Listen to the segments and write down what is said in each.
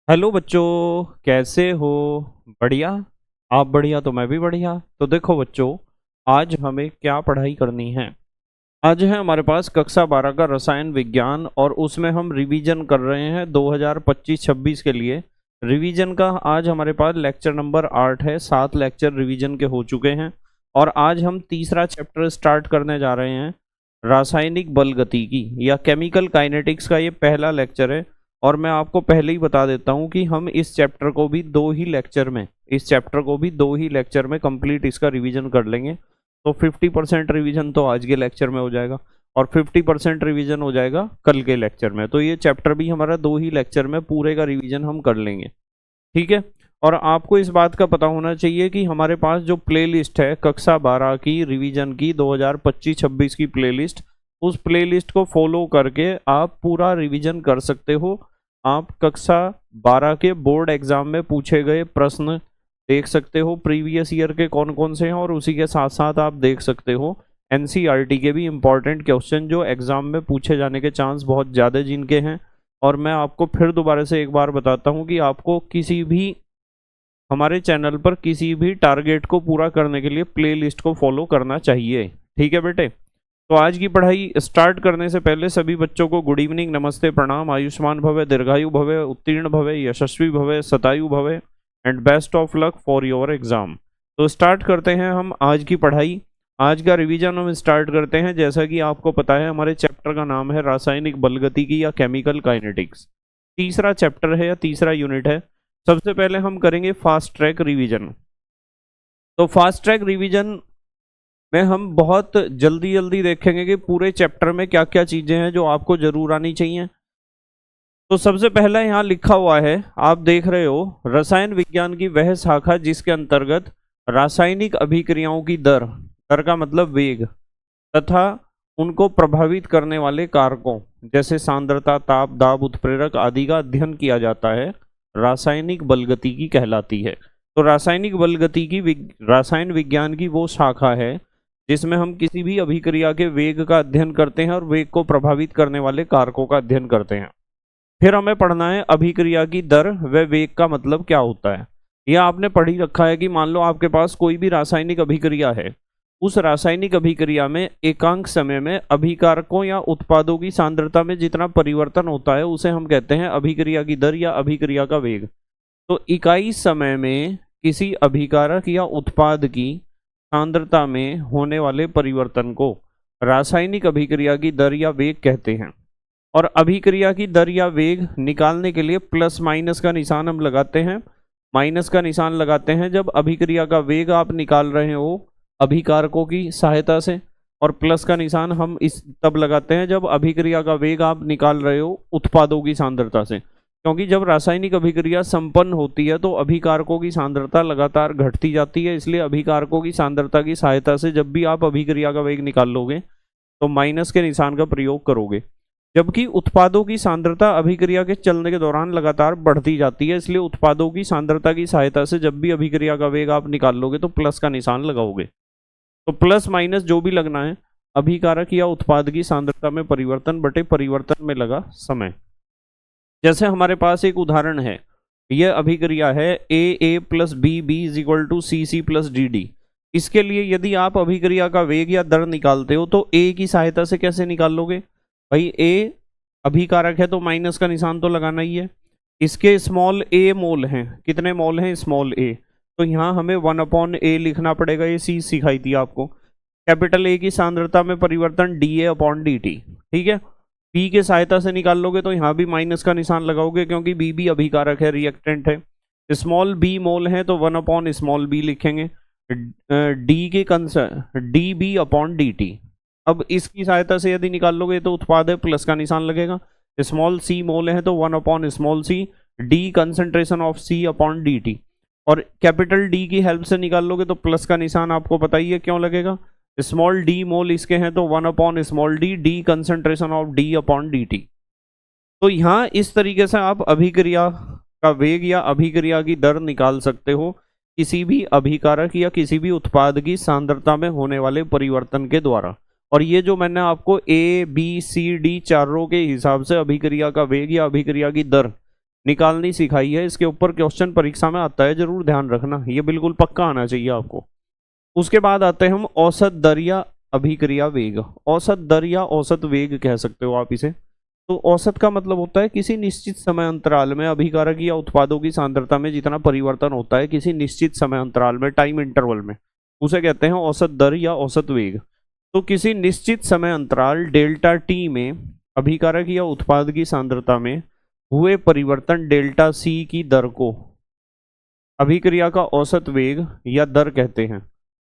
Hello बच्चों, कैसे हो? बढ़िया। आप बढ़िया तो मैं भी बढ़िया। तो देखो बच्चों, आज हमें क्या पढ़ाई करनी है। आज है हमारे पास कक्षा 12 का रसायन विज्ञान और उसमें हम रिवीजन कर रहे हैं 2025-26 के लिए। रिवीजन का आज हमारे पास लेक्चर नंबर 8 है। 7 लेक्चर रिवीजन के हो चुके हैं और आज हम तीसरा चैप्टर स्टार्ट करने जा रहे हैं। रासायनिक बल गतिकी या केमिकल काइनेटिक्स का ये पहला लेक्चर है। और मैं आपको पहले ही बता देता हूँ कि हम इस चैप्टर को भी दो ही लेक्चर में कंप्लीट इसका रिवीजन कर लेंगे। तो 50% रिवीजन तो आज के लेक्चर में हो जाएगा और 50% रिवीजन हो जाएगा कल के लेक्चर में। तो ये चैप्टर भी हमारा 2 ही लेक्चर में पूरे का रिवीजन हम कर लेंगे। ठीक है। और आपको इस बात का पता होना चाहिए कि हमारे पास जो प्लेलिस्ट है कक्षा 12 की रिवीजन की 2025-26 की प्लेलिस्ट, उस प्लेलिस्ट को फॉलो करके आप पूरा रिवीजन कर सकते हो। आप कक्षा 12 के बोर्ड एग्जाम में पूछे गए प्रश्न देख सकते हो, प्रीवियस ईयर के कौन कौन से हैं, और उसी के साथ साथ आप देख सकते हो एनसीईआरटी के भी इम्पॉर्टेंट क्वेश्चन जो एग्जाम में पूछे जाने के चांस बहुत ज़्यादा जिनके हैं। और मैं आपको फिर दोबारा से एक बार बताता हूँ कि आपको किसी भी हमारे चैनल पर किसी भी टारगेट को पूरा करने के लिए प्लेलिस्ट को फॉलो करना चाहिए। ठीक है बेटे। तो आज की पढ़ाई स्टार्ट करने से पहले सभी बच्चों को गुड इवनिंग, नमस्ते, प्रणाम, आयुष्मान भवे, दीर्घायु भवे, उत्तीर्ण भवे, यशस्वी भवे, शतायु भवे and best of luck for your exam. तो स्टार्ट करते हैं हम आज की पढ़ाई। आज का रिवीजन हम स्टार्ट करते हैं। जैसा कि आपको पता है हमारे चैप्टर का नाम है रासायनिक बलगतिकी या केमिकल काइनेटिक्स। तीसरा चैप्टर है या तीसरा यूनिट है। सबसे पहले हम करेंगे फास्ट ट्रैक रिवीजन। तो फास्ट ट्रैक रिवीजन में हम बहुत जल्दी जल्दी देखेंगे कि पूरे चैप्टर में क्या क्या चीजें हैं जो आपको जरूर आनी चाहिए। तो सबसे पहला यहाँ लिखा हुआ है, आप देख रहे हो, रसायन विज्ञान की वह शाखा जिसके अंतर्गत रासायनिक अभिक्रियाओं की दर, दर का मतलब वेग, तथा उनको प्रभावित करने वाले कारकों जैसे सांद्रता, ताप, दाब, उत्प्रेरक आदि का अध्ययन किया जाता है, रासायनिक बलगतिकी कहलाती है। तो रासायनिक बलगतिकी रसायन विज्ञान की वो शाखा है जिसमें हम किसी भी अभिक्रिया के वेग का अध्ययन करते हैं और वेग को प्रभावित करने वाले कारकों का अध्ययन करते हैं। फिर हमें पढ़ना है अभिक्रिया की दर व वेग का मतलब क्या होता है। यह आपने पढ़ ही रखा है कि मान लो आपके पास कोई भी रासायनिक अभिक्रिया है, उस रासायनिक अभिक्रिया में एकांक समय में अभिकारकों या उत्पादों की सांद्रता में जितना परिवर्तन होता है उसे हम कहते हैं अभिक्रिया की दर या अभिक्रिया का वेग। तो इकाई समय में किसी अभिकारक या उत्पाद की सांद्रता में होने वाले परिवर्तन को रासायनिक अभिक्रिया की दर या वेग कहते हैं। और अभिक्रिया की दर या वेग निकालने के लिए प्लस माइनस का निशान हम लगाते हैं। माइनस का निशान लगाते हैं जब अभिक्रिया का वेग आप निकाल रहे हो अभिकारकों की सहायता से, और प्लस का निशान हम इस तब लगाते हैं जब अभिक्रिया का वेग आप निकाल रहे हो उत्पादों की सांद्रता से। क्योंकि जब रासायनिक अभिक्रिया संपन्न होती है तो अभिकारकों की सांद्रता लगातार घटती जाती है, इसलिए अभिकारकों की सांद्रता की सहायता से जब भी आप अभिक्रिया का वेग निकाल लोगे तो माइनस के निशान का प्रयोग करोगे। जबकि उत्पादों की सांद्रता अभिक्रिया के चलने के दौरान लगातार बढ़ती जाती है, इसलिए उत्पादों की सांद्रता की सहायता से जब भी अभिक्रिया का वेग आप निकाल लोगे तो प्लस का निशान लगाओगे। तो प्लस माइनस जो भी लगना है, अभिकारक या उत्पाद की सांद्रता में परिवर्तन बटे परिवर्तन में लगा समय। जैसे हमारे पास एक उदाहरण है, यह अभिक्रिया है A plus B B is equal to C C plus D D. इसके लिए यदि आप अभिक्रिया का वेग या दर निकालते हो तो ए की सहायता से कैसे निकाल लोगे भाई? ए अभिकारक है तो माइनस का निशान तो लगाना ही है। इसके स्मॉल ए मोल हैं, कितने मोल हैं? स्मॉल ए, तो यहाँ हमें 1/a लिखना पड़ेगा। ये सी सिखाई थी आपको। कैपिटल ए की सांद्रता में परिवर्तन dA/dt। ठीक है। बी के सहायता से निकाल लोगे तो यहाँ भी माइनस का निशान लगाओगे क्योंकि बी भी अभिकारक है, रिएक्टेंट है। स्मॉल बी मोल है तो 1/b लिखेंगे। डी के dB/dt। अब इसकी सहायता से यदि निकाल लोगे तो उत्पाद है, प्लस का निशान लगेगा। स्मॉल सी मोल है तो 1/c, D concentration of C/dt। और कैपिटल डी की हेल्प से निकाल लोगे तो प्लस का निशान आपको पता ही है क्यों लगेगा। स्मॉल डी मोल इसके हैं तो 1/d, D concentration of D/dt। तो यहाँ इस तरीके से आप अभिक्रिया का वेग या अभिक्रिया की दर निकाल सकते हो किसी भी अभिकारक या किसी भी उत्पाद की सांद्रता में होने वाले परिवर्तन के द्वारा। और ये जो मैंने आपको A B C D चारों के हिसाब से अभिक्रिया का वेग या अभिक्रिया की दर निकालनी सिखाई है, इसके ऊपर क्वेश्चन परीक्षा में आता है, जरूर ध्यान रखना, ये बिल्कुल पक्का आना चाहिए आपको। उसके बाद आते हैं हम औसत दर या अभिक्रिया वेग। औसत दर या औसत वेग कह सकते हो आप इसे। तो औसत का मतलब होता है किसी निश्चित समय अंतराल में अभिकारक या उत्पादों की सांद्रता में जितना परिवर्तन होता है किसी निश्चित समय अंतराल में, टाइम इंटरवल में, उसे कहते हैं औसत दर या औसत वेग। तो किसी निश्चित समय अंतराल डेल्टा टी में अभिकारक या उत्पाद की सांद्रता में हुए परिवर्तन डेल्टा सी की दर को अभिक्रिया का औसत वेग या दर कहते हैं।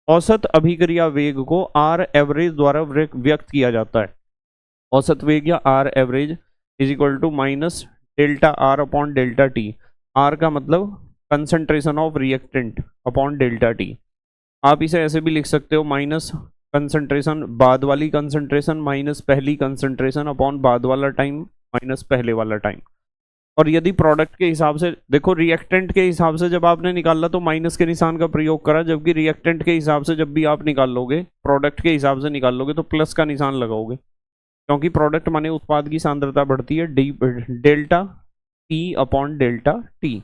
औसत अभिक्रिया वेग को आर एवरेज द्वारा व्यक्त किया जाता है। औसत वेग या R average is equal to minus delta R upon delta T. R का मतलब concentration of reactant upon delta T. आप इसे ऐसे भी लिख सकते हो, माइनस कंसंट्रेशन बाद वाली कंसंट्रेशन माइनस पहली कंसंट्रेशन अपॉन बाद वाला टाइम माइनस पहले वाला टाइम। और यदि प्रोडक्ट के हिसाब से देखो, रिएक्टेंट के हिसाब से जब आपने निकाला तो माइनस के निशान का प्रयोग करा, जबकि रिएक्टेंट के हिसाब से जब भी आप निकाल लोगे, प्रोडक्ट के हिसाब से निकाल लोगे तो प्लस का निशान लगाओगे, क्योंकि प्रोडक्ट माने उत्पाद की सांद्रता बढ़ती है delta P upon delta T.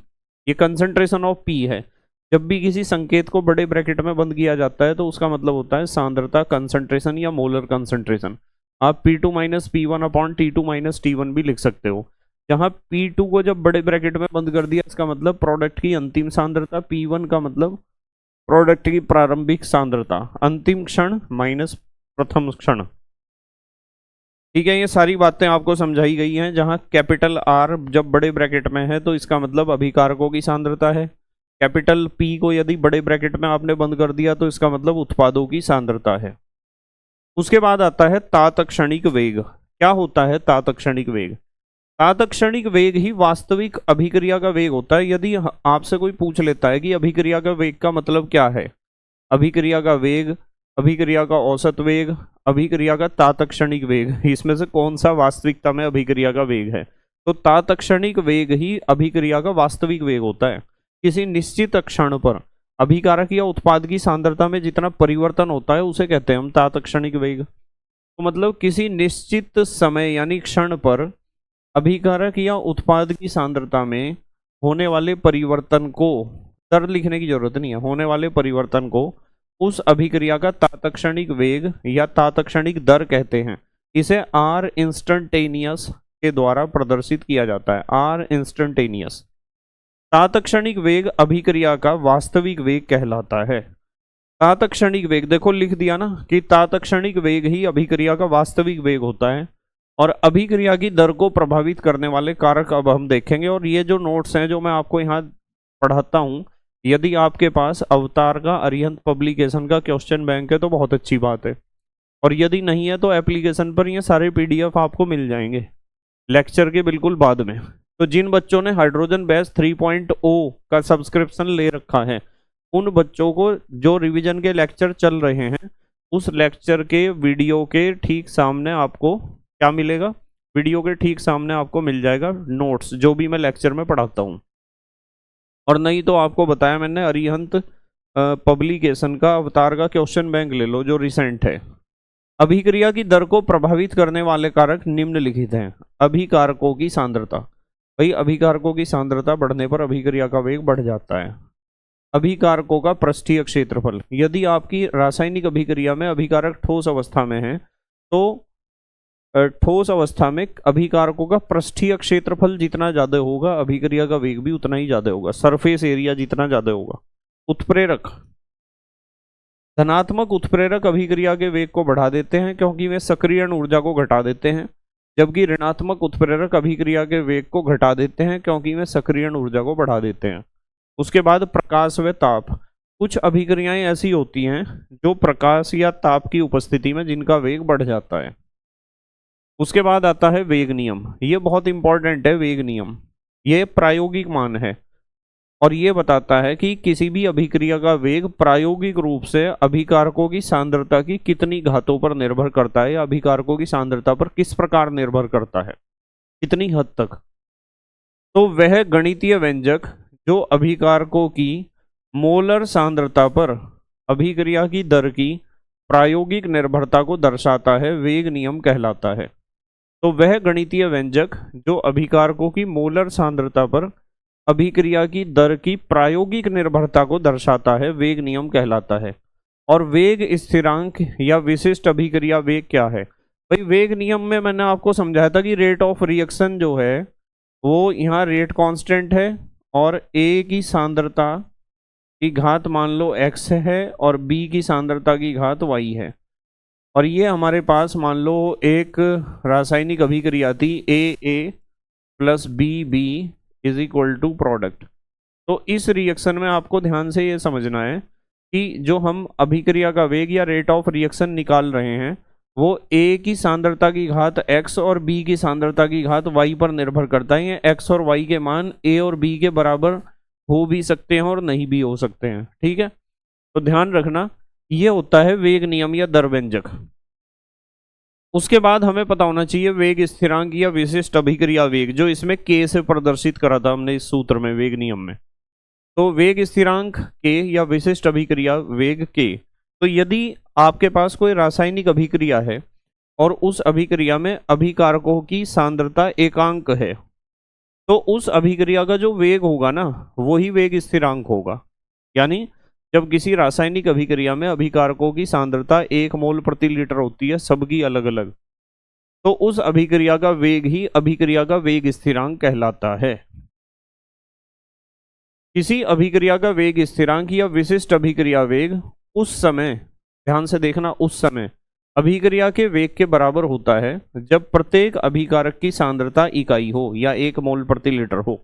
ये कंसंट्रेशन ऑफ पी है। जब भी किसी संकेत को बड़े ब्रैकेट में बंद किया जाता है तो उसका मतलब होता है सांद्रता, कंसंट्रेशन या मोलर कंसंट्रेशन। आप P2 minus P1 upon T2 minus T1 भी लिख सकते हो। जहां P2 को जब बड़े ब्रैकेट में बंद कर दिया इसका मतलब प्रोडक्ट की अंतिम सांद्रता, P1 का मतलब प्रोडक्ट की प्रारंभिक सांद्रता, अंतिम क्षण माइनस प्रथम क्षण। ठीक है, ये सारी बातें आपको समझाई गई हैं। जहां कैपिटल आर जब बड़े ब्रैकेट में है तो इसका मतलब अभिकारकों की सांद्रता है। कैपिटल पी को यदि बड़े ब्रैकेट में आपने बंद कर दिया तो इसका मतलब उत्पादों की सांद्रता है। उसके बाद आता है तात्क्षणिक वेग। क्या होता है तात्क्षणिक वेग? तात्क्षणिक वेग ही वास्तविक अभिक्रिया का वेग होता है। यदि आपसे कोई पूछ लेता है कि अभिक्रिया का वेग का मतलब क्या है, अभिक्रिया का वेग, अभिक्रिया का औसत वेग, अभिक्रिया का तात्क्षणिक वेग, इसमें से कौन सा वास्तविकता में अभिक्रिया का वेग है? तो तात्क्षणिक वेग ही अभिक्रिया का वास्तविक वेग होता है। किसी निश्चित क्षण पर अभिकारक या उत्पाद की सांद्रता में जितना परिवर्तन होता है उसे कहते हैं हम तात्क्षणिक वेग। तो मतलब किसी निश्चित समय यानी क्षण पर अभिकारक या उत्पाद की सांद्रता में होने वाले परिवर्तन को, दर लिखने की जरूरत नहीं है, होने वाले परिवर्तन को उस अभिक्रिया का तात्क्षणिक वेग या तात्क्षणिक दर कहते हैं। इसे आर इंस्टेंटेनियस के द्वारा प्रदर्शित किया जाता है। Are instantaneous. तात्क्षणिक वेग अभिक्रिया का वास्तविक वेग कहलाता है। तात्क्षणिक वेग देखो लिख दिया ना कि तात्क्षणिक वेग ही अभिक्रिया का वास्तविक वेग होता है। और अभिक्रिया की दर को प्रभावित करने वाले कारक अब हम देखेंगे। और ये जो नोट्स हैं जो मैं आपको यहाँ पढ़ाता हूँ, यदि आपके पास अवतार का अरिहंत पब्लिकेशन का क्वेश्चन बैंक है तो बहुत अच्छी बात है, और यदि नहीं है तो एप्लीकेशन पर ये सारे PDF आपको मिल जाएंगे लेक्चर के बिल्कुल बाद में। तो जिन बच्चों ने हाइड्रोजन बेस 3.0 का सब्सक्रिप्शन ले रखा है उन बच्चों को जो रिवीजन के लेक्चर चल रहे हैं उस लेक्चर के वीडियो के ठीक सामने आपको क्या मिलेगा? वीडियो के ठीक सामने आपको मिल जाएगा नोट्स जो भी मैं लेक्चर में पढ़ाता हूँ। और नहीं तो आपको बताया मैंने अरिहंत पब्लिकेशन का अवतार का क्वेश्चन बैंक ले लो जो रिसेंट है। अभिक्रिया की दर को प्रभावित करने वाले कारक निम्नलिखित हैं। अभिकारकों की सांद्रता, भाई अभिकारकों की सांद्रता बढ़ने पर अभिक्रिया का वेग बढ़ जाता है। अभिकारकों का पृष्ठीय क्षेत्रफल, यदि आपकी रासायनिक अभिक्रिया में अभिकारक ठोस अवस्था में है तो ठोस अवस्था में अभिकारकों का पृष्ठीय क्षेत्रफल जितना ज्यादा होगा अभिक्रिया का वेग भी उतना ही ज्यादा होगा। सरफेस एरिया जितना ज्यादा होगा। उत्प्रेरक, धनात्मक उत्प्रेरक अभिक्रिया के वेग को बढ़ा देते हैं क्योंकि वे सक्रियण ऊर्जा को घटा देते हैं, जबकि ऋणात्मक उत्प्रेरक अभिक्रिया के वेग को घटा देते हैं क्योंकि वे सक्रियण ऊर्जा को बढ़ा देते हैं। उसके बाद प्रकाश व ताप, कुछ अभिक्रियाएं ऐसी होती हैं जो प्रकाश या ताप की उपस्थिति में जिनका वेग बढ़ जाता है। उसके बाद आता है वेग नियम। ये बहुत इंपॉर्टेंट है वेग नियम। ये प्रायोगिक मान है और ये बताता है कि किसी भी अभिक्रिया का वेग प्रायोगिक रूप से अभिकारकों की सांद्रता की कितनी घातों पर निर्भर करता है या अभिकारकों की सांद्रता पर किस प्रकार निर्भर करता है, कितनी हद तक। तो वह गणितीय व्यंजक जो अभिकारकों की मोलर सांद्रता पर अभिक्रिया की दर की प्रायोगिक निर्भरता को दर्शाता है वेग नियम कहलाता है। तो वह गणितीय व्यंजक जो अभिकारकों की मोलर सांद्रता पर अभिक्रिया की दर की प्रायोगिक निर्भरता को दर्शाता है वेग नियम कहलाता है। और वेग स्थिरांक या विशिष्ट अभिक्रिया वेग क्या है? भाई वेग नियम में मैंने आपको समझाया था कि रेट ऑफ रिएक्शन जो है वो यहाँ रेट कांस्टेंट है और ए की सांद्रता की घात मान लो x है और b की सांद्रता की घात y है। और ये हमारे पास मान लो एक रासायनिक अभिक्रिया थी AA plus BB is equal to product. तो इस रिएक्शन में आपको ध्यान से ये समझना है कि जो हम अभिक्रिया का वेग या रेट ऑफ रिएक्शन निकाल रहे हैं वो A की सांद्रता की घात x और B की सांद्रता की घात y पर निर्भर करता है। ये x और y के मान A और B के बराबर हो भी सकते हैं और नहीं भी हो सकते हैं, ठीक है। तो ध्यान रखना ये होता है वेग नियम या दर व्यंजक। उसके बाद हमें पता होना चाहिए वेग स्थिरांक या विशिष्ट अभिक्रिया वेग, जो इसमें k से प्रदर्शित करा था हमने इस सूत्र में वेग नियम में। तो वेग स्थिरांक k या विशिष्ट अभिक्रिया वेग k। तो यदि आपके पास कोई रासायनिक अभिक्रिया है और उस अभिक्रिया में अभिकारकों की सांद्रता एकांक है, तो उस अभिक्रिया का जो वेग होगा ना वही वेग स्थिरांक होगा। यानी जब किसी रासायनिक अभिक्रिया में अभिकारकों की सांद्रता 1 मोल प्रति लीटर होती है सबकी अलग अलग, तो उस अभिक्रिया का वेग ही अभिक्रिया का वेग स्थिरांक कहलाता है। किसी अभिक्रिया का वेग स्थिरांक या विशिष्ट अभिक्रिया वेग उस समय, ध्यान से देखना, उस समय अभिक्रिया के वेग के बराबर होता है जब प्रत्येक अभिकारक की सांद्रता इकाई हो या 1 मोल प्रति लीटर हो।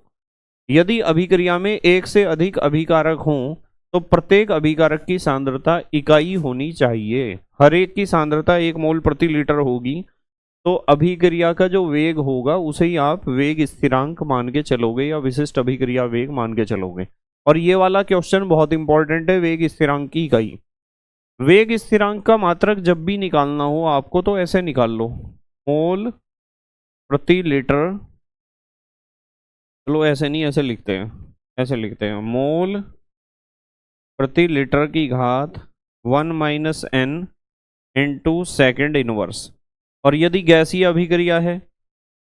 यदि अभिक्रिया में एक से अधिक अभिकारक हों तो प्रत्येक अभिकारक की सांद्रता इकाई होनी चाहिए। हर एक की सांद्रता 1 मोल प्रति लीटर होगी तो अभिक्रिया का जो वेग होगा उसे ही आप वेग स्थिरांक मान के चलोगे या विशिष्ट अभिक्रिया वेग मान के चलोगे। और ये वाला क्वेश्चन बहुत इंपॉर्टेंट है, वेग स्थिरांक की इकाई। वेग स्थिरांक का मात्रक जब भी निकालना हो आपको तो ऐसे निकाल लो, मोल प्रति लीटर, चलो ऐसे नहीं, ऐसे लिखते हैं, ऐसे लिखते हैं मोल प्रति लीटर की घात 1 minus n into second inverse. और यदि गैसीय अभिक्रिया है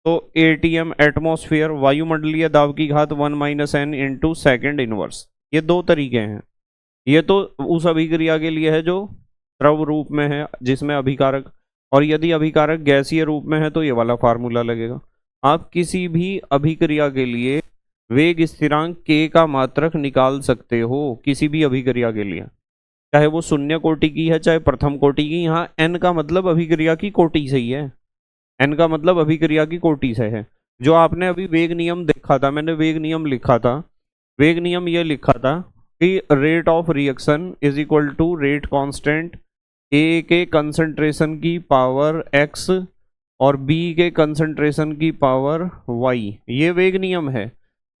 तो ATM एटमॉस्फेयर वायुमंडलीय दाब की घात 1 minus n into second inverse. ये दो तरीके हैं। ये तो उस अभिक्रिया के लिए है जो द्रव रूप में है जिसमें अभिकारक, और यदि अभिकारक गैसीय रूप में है तो ये वाला फार्मूला लगेगा। आप किसी भी अभिक्रिया के लिए वेग स्थिरांक k का मात्रक निकाल सकते हो, किसी भी अभिक्रिया के लिए, चाहे वो शून्य कोटि की है चाहे प्रथम कोटि की। यहाँ n का मतलब अभिक्रिया की कोटि से ही है, n का मतलब अभिक्रिया की कोटि से है। जो आपने अभी वेग नियम देखा था, मैंने वेग नियम लिखा था, वेग नियम ये लिखा था कि rate of reaction is equal to rate constant A के कंसंट्रेशन की पावर x और b के कंसंट्रेशन की पावर y। ये वेग नियम है।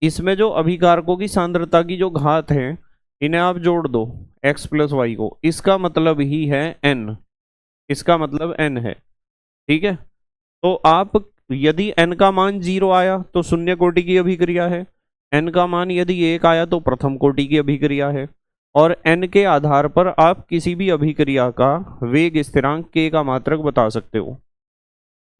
इसमें जो अभिकारकों की सांद्रता की जो घात है इन्हें आप जोड़ दो x प्लस वाई को, इसका मतलब ही है n, इसका मतलब n है, ठीक है। तो आप यदि n का मान 0 आया तो शून्य कोटि की अभिक्रिया है, n का मान यदि 1 आया तो प्रथम कोटि की अभिक्रिया है। और n के आधार पर आप किसी भी अभिक्रिया का वेग स्थिरांक k का मात्रक बता सकते हो,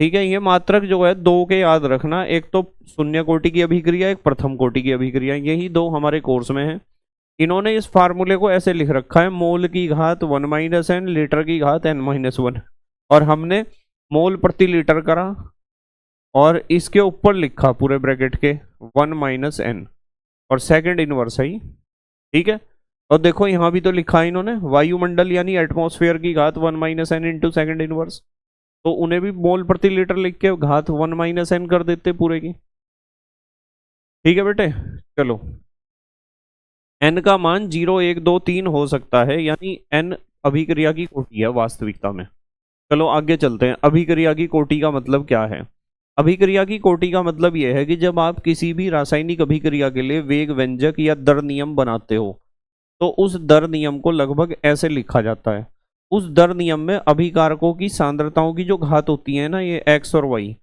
ठीक है। ये मात्रक जो है दो के याद रखना, एक तो शून्य कोटि की अभिक्रिया, एक प्रथम कोटि की अभिक्रिया, यही दो हमारे कोर्स में है। इन्होंने इस फार्मूले को ऐसे लिख रखा है, मोल की घात 1 माइनस n, लीटर की घात n माइनस 1, और हमने मोल प्रति लीटर करा और इसके ऊपर लिखा पूरे ब्रैकेट के 1 माइनस n और सेकंड इनवर्स है, ठीक है। और देखो यहाँ भी तो लिखा है इन्होंने वायुमंडल यानी एटमॉस्फेयर की घात 1 minus n into second inverse, तो उन्हें भी मोल प्रति लीटर लिख के घात 1 माइनस n कर देते पूरे की, ठीक है बेटे। चलो n का मान 0 1 2 3 हो सकता है, यानी n अभिक्रिया की कोटि है वास्तविकता में। चलो आगे चलते हैं। अभिक्रिया की कोटि का मतलब क्या है? अभिक्रिया की कोटि का मतलब यह है कि जब आप किसी भी रासायनिक अभिक्रिया के लिए वेग व्यंजक या दर नियम बनाते हो तो उस दर नियम को लगभग ऐसे लिखा जाता है। उस दर नियम में अभिकारकों की सांद्रताओं की जो घात होती है ना, ये x और y,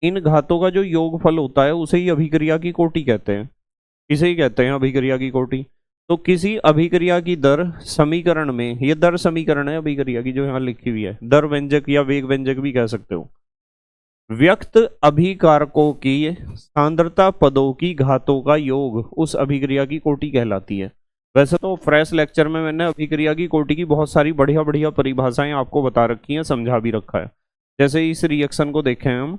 इन घातों का जो योगफल होता है उसे ही अभिक्रिया की कोटि कहते हैं, इसे ही कहते हैं अभिक्रिया की कोटि। तो किसी अभिक्रिया की दर समीकरण में, ये दर समीकरण है अभिक्रिया की जो यहाँ लिखी हुई है, दर व्यंजक या वेग व्यंजक भी कह सकते हो, व्यक्त अभिकारकों की सांद्रता पदों की घातों का योग उस अभिक्रिया की कोटि कहलाती है। वैसे तो फ्रेश लेक्चर में मैंने अभिक्रिया की कोटि की बहुत सारी बढ़िया बढ़िया परिभाषाएं आपको बता रखी हैं, समझा भी रखा है। जैसे इस रिएक्शन को देखें हम,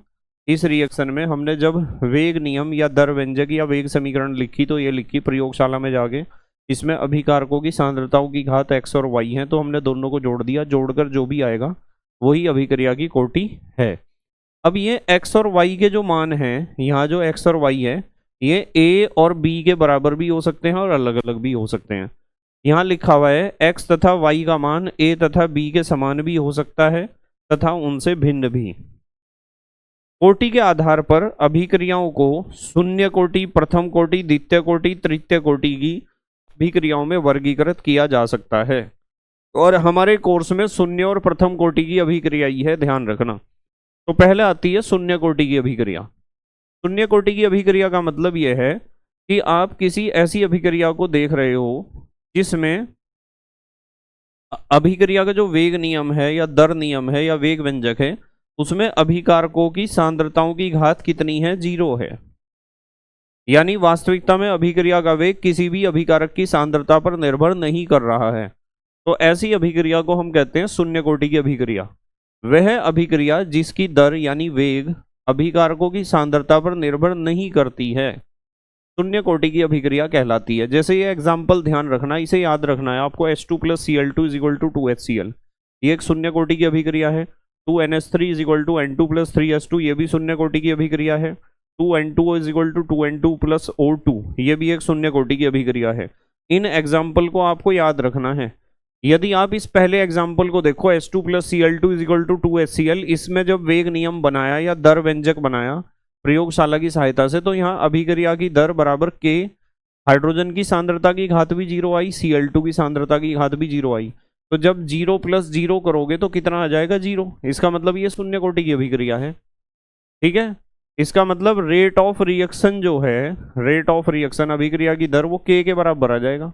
इस रिएक्शन में हमने जब वेग नियम या दर व्यंजक या वेग समीकरण लिखी तो ये लिखी प्रयोगशाला में जाके, इसमें अभिकारकों की सांद्रताओं की घात x और y है, तो हमने दोनों को जोड़ दिया, जोड़कर जो भी आएगा वही अभिक्रिया की कोटि है। अब ये x और y के जो मान हैं, यहाँ जो x और y है ये a और b के बराबर भी हो सकते हैं और अलग अलग भी हो सकते हैं। यहाँ लिखा हुआ है x तथा y का मान a तथा b के समान भी हो सकता है तथा उनसे भिन्न भी। कोटि के आधार पर अभिक्रियाओं को शून्य कोटि, प्रथम कोटि, द्वितीय कोटि, तृतीय कोटि की अभिक्रियाओं में वर्गीकृत किया जा सकता है। और हमारे कोर्स में शून्य और प्रथम कोटि की अभिक्रिया ही है, ध्यान रखना। तो पहले आती है शून्य कोटि की अभिक्रिया। शून्य कोटि की अभिक्रिया का मतलब यह है कि आप किसी ऐसी अभिक्रिया को देख रहे हो जिसमें अभिक्रिया का जो वेग नियम है या दर नियम है या वेग व्यंजक है, उसमें अभिकारकों की सांद्रताओं की घात कितनी है, 0 है। यानी वास्तविकता में अभिक्रिया का वेग किसी भी अभिकारक की सांद्रता पर निर्भर नहीं कर रहा है। तो ऐसी अभिक्रिया को हम कहते हैं शून्य कोटि की अभिक्रिया। वह अभिक्रिया जिसकी दर यानी वेग अभिकारकों की सांद्रता पर निर्भर नहीं करती है, शून्य कोटि की अभिक्रिया कहलाती है। जैसे ये एग्जाम्पल ध्यान रखना, इसे याद रखना है आपको। H2 + Cl2 = 2HCl, ये एक शून्य कोटि की अभिक्रिया है। 2NH3 = N2 + 3H2, ये भी शून्य कोटि की अभिक्रिया है। 2N2O = 2N2 + O2, ये भी एक शून्य कोटि की अभिक्रिया है। इन एग्जाम्पल को आपको याद रखना है। यदि आप इस पहले एग्जाम्पल को देखो, H2 + Cl2 = 2HCl, इसमें जब वेग नियम बनाया या दर व्यंजक बनाया प्रयोगशाला की सहायता से, तो यहाँ अभिक्रिया की दर बराबर k, हाइड्रोजन की सांद्रता की घात भी 0 आई, Cl2 की सांद्रता की घात भी 0 आई। तो जब 0 + 0 करोगे तो कितना आ जाएगा, 0। इसका मतलब ये शून्य कोटि की अभिक्रिया है। ठीक है, इसका मतलब रेट ऑफ रिएक्शन जो है, रेट ऑफ रिएक्शन अभिक्रिया की दर, वो k के बराबर आ जाएगा।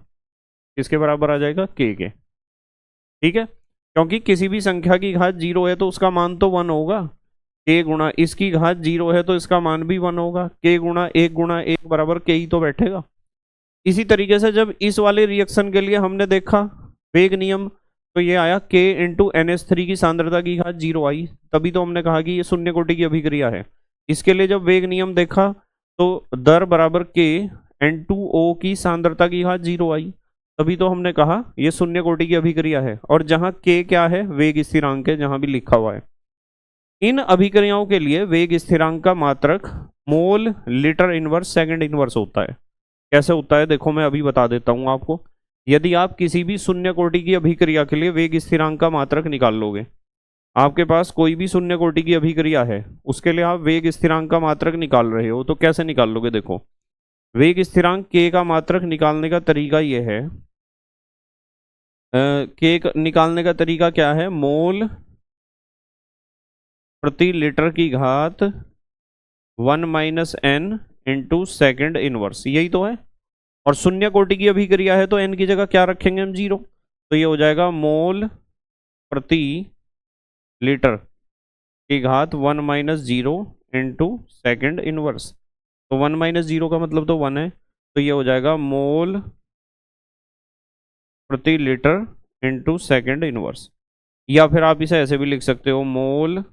किसके बराबर आ जाएगा, k के। ठीक है, क्योंकि किसी भी संख्या की घात 0 है तो उसका मान तो 1 होगा। k गुणा इसकी घात 0 है तो इसका मान भी 1 होगा। k गुणा 1 बराबर k ही तो बैठेगा। इसी तरीके से जब इस वाले रिएक्शन के लिए हमने देखा वेग नियम, तो ये आया k × NH3 की सांद्रता की घात 0 आई, तभी तो हमने कहा कि ये शून्य कोटि की अभिक्रिया है। इसके लिए जब वेग नियम देखा तो दर बराबर k N2O की सांद्रता की घात 0 आई, तभी तो हमने कहा ये शून्य कोटि की अभिक्रिया है। और जहां k क्या है, वेग स्थिरांक है, जहां भी लिखा हुआ है। इन अभिक्रियाओं के लिए वेग स्थिरांक का मात्रक mole litre inverse second inverse होता है। कैसे होता है देखो, मैं अभी बता देता हूं आपको। यदि आप किसी भी शून्य कोटि की अभिक्रिया के लिए वेग स्थिरांक का मात्रक निकाल लोगे, आपके पास कोई भी शून्य कोटि की अभिक्रिया है, उसके लिए आप वेग स्थिरांक का मात्रक निकाल रहे हो, तो कैसे निकाल लोगे देखो। वेग स्थिरांक k का मात्रक निकालने का तरीका यह है, निकालने का तरीका क्या है, मोल प्रति लीटर की घात 1 - n × सेकंड इनवर्स, यही तो है। और शून्य कोटि की अभिक्रिया है तो n की जगह क्या रखेंगे हम, 0। तो ये हो जाएगा मोल प्रति लीटर की घात 1 - 0 × सेकंड इनवर्स। तो 1 - 0 का मतलब तो 1 है, तो ये हो जाएगा मोल प्रति लीटर × सेकंड इनवर्स। या फिर आप इसे ऐसे भी लिख सकते हो, मोल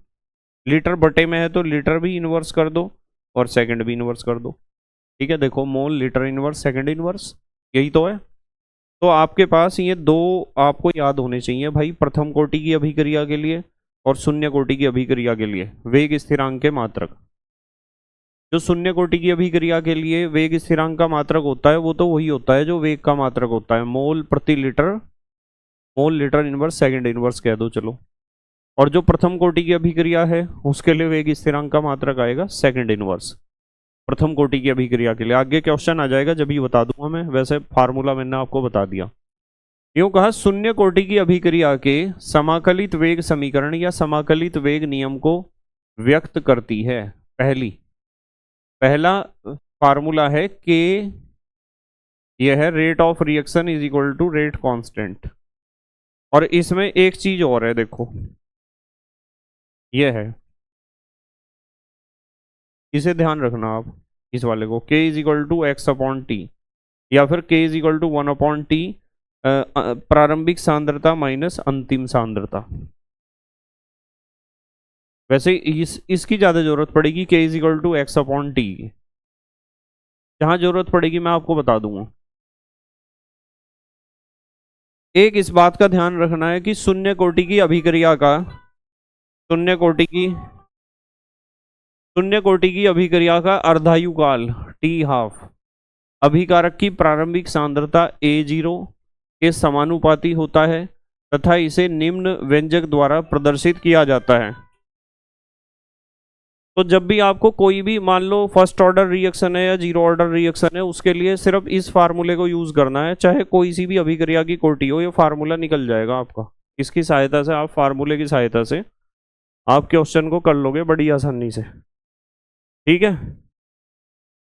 लीटर बटे में है तो लीटर भी इनवर्स कर दो और सेकंड भी इनवर्स कर दो। ठीक है, देखो mole litre inverse second inverse, यही तो है। तो आपके पास ये दो आपको याद होने चाहिए भाई, प्रथम कोटि की अभिक्रिया के लिए और शून्य कोटि की अभिक्रिया के लिए वेग स्थिरांक के मात्रक। जो शून्य कोटि की अभिक्रिया के लिए वेग स्थिरांक का मात्रक होता है वो तो वही होता है जो वेग का मात्रक होता है, मोल प्रति litre, mole litre inverse second inverse कह दो चलो। और जो प्रथम कोटि की अभिक्रिया है उसके लिए वेग स्थिरांक का मात्रक आएगा सेकंड इनवर्स, प्रथम कोटि की अभिक्रिया के लिए। आगे क्वेश्चन आ जाएगा जब ही बता दूंगा मैं, वैसे फार्मूला मैंने आपको बता दिया। यूं कहा, शून्य कोटि की अभिक्रिया के समाकलित वेग समीकरण या समाकलित वेग नियम को व्यक्त करती है। पहला फार्मूला है k, यह है rate of reaction is equal to rate constant. और इसमें एक चीज और है देखो, यह है इसे ध्यान रखना आप, इस वाले को, k is equal to X upon T, या फिर k is equal to 1/t प्रारंभिक सांद्रता माइनस अंतिम सांद्रता। वैसे इसकी ज्यादा जरूरत पड़ेगी k is equal to X upon T, जहां जरूरत पड़ेगी मैं आपको बता दूंगा। एक इस बात का ध्यान रखना है कि शून्य कोटि की अभिक्रिया का, शून्य कोटि की अभिक्रिया का अर्धायुकाल टी हाफ अभिकारक की प्रारंभिक सांद्रता A0 के समानुपाती होता है तथा इसे निम्न व्यंजक द्वारा प्रदर्शित किया जाता है। तो जब भी आपको कोई भी, मान लो फर्स्ट ऑर्डर रिएक्शन है या जीरो ऑर्डर रिएक्शन है, उसके लिए सिर्फ इस फार्मूले को यूज करना है, चाहे कोई सी भी अभिक्रिया की कोटि हो, ये फार्मूला निकल जाएगा आपका। इसकी सहायता से, आप फार्मूले की सहायता से आप क्वेश्चन को कर लोगे बड़ी आसानी से। ठीक है,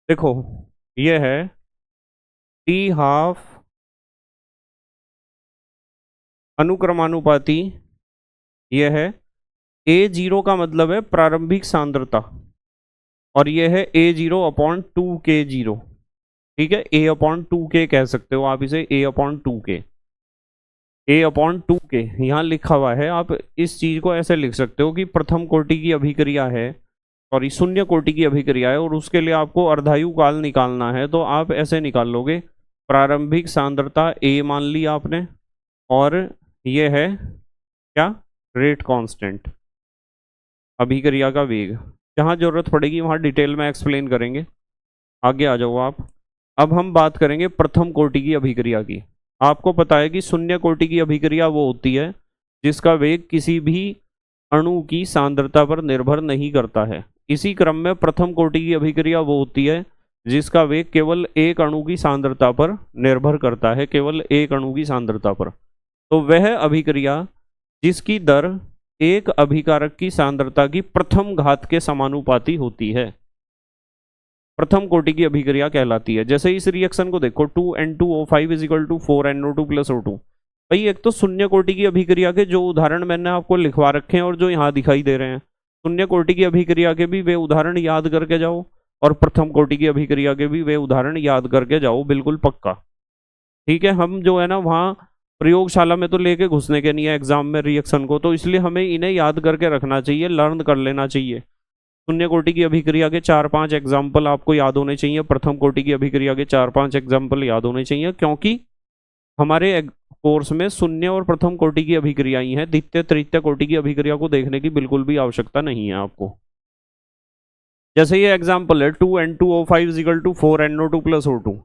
देखो ये है टी हाफ अनुक्रमानुपाती, यह है A0 का मतलब है प्रारंभिक सांद्रता, और यह है A0 अपॉन 2K0। ठीक है, A अपॉन 2K कह सकते हो आप इसे, A upon 2K, A upon 2K यहाँ लिखा हुआ है। आप इस चीज को ऐसे लिख सकते हो कि प्रथम कोटि की अभिक्रिया है, सॉरी शून्य कोटि की अभिक्रिया है, और उसके लिए आपको अर्धायु काल निकालना है, तो आप ऐसे निकाल लोगे, प्रारंभिक सांद्रता A मान ली आपने, और ये है क्या, रेट कांस्टेंट, अभिक्रिया का वेग। जहां जरूरत पड़ेगी वहां डिटेल में एक्सप्लेन करेंगे, आगे आ जाओ आप। अब हम बात करेंगे प्रथम कोटि की अभिक्रिया की। आपको पता है कि शून्य कोटि की अभिक्रिया वो होती है जिसका वेग किसी भी अणु की सांद्रता पर निर्भर नहीं करता है। इसी क्रम में प्रथम कोटि की अभिक्रिया वो होती है जिसका वेग केवल एक अणु की सांद्रता पर निर्भर करता है, केवल एक अणु की सांद्रता पर। तो वह अभिक्रिया जिसकी दर एक अभिकारक की सांद्रता की प्रथम घात के समानुपाती होती है, प्रथम कोटि की अभिक्रिया कहलाती है। जैसे इस रिएक्शन को देखो, 2N2O5 is equal to 4NO2 plus O2। भाई एक तो शून्य कोटि की अभिक्रिया के जो उदाहरण मैंने आपको लिखवा रखे हैं और जो यहाँ दिखाई दे रहे हैं, शून्य कोटि की अभिक्रिया के भी वे उदाहरण याद करके जाओ, और प्रथम कोटि की अभिक्रिया के भी वे उदाहरण याद करके जाओ, बिल्कुल पक्का। ठीक है, हम जो है ना वहाँ प्रयोगशाला में तो लेके घुसने के नहीं है एग्जाम में रिएक्शन को, तो इसलिए हमें इन्हें याद करके रखना चाहिए, लर्न कर लेना चाहिए। शून्य कोटि की अभिक्रिया के 4-5 एग्जाम्पल आपको याद होने चाहिए, प्रथम कोटि की अभिक्रिया के 4-5 एग्जाम्पल याद होने चाहिए, क्योंकि हमारे कोर्स में शून्य और प्रथम कोटि की अभिक्रियाएं हैं, द्वितीय तृतीय कोटि की अभिक्रिया को देखने की बिल्कुल भी आवश्यकता नहीं है आपको। जैसे ये एग्जाम्पल है 2N2O5 is equal to 4NO2 plus O2।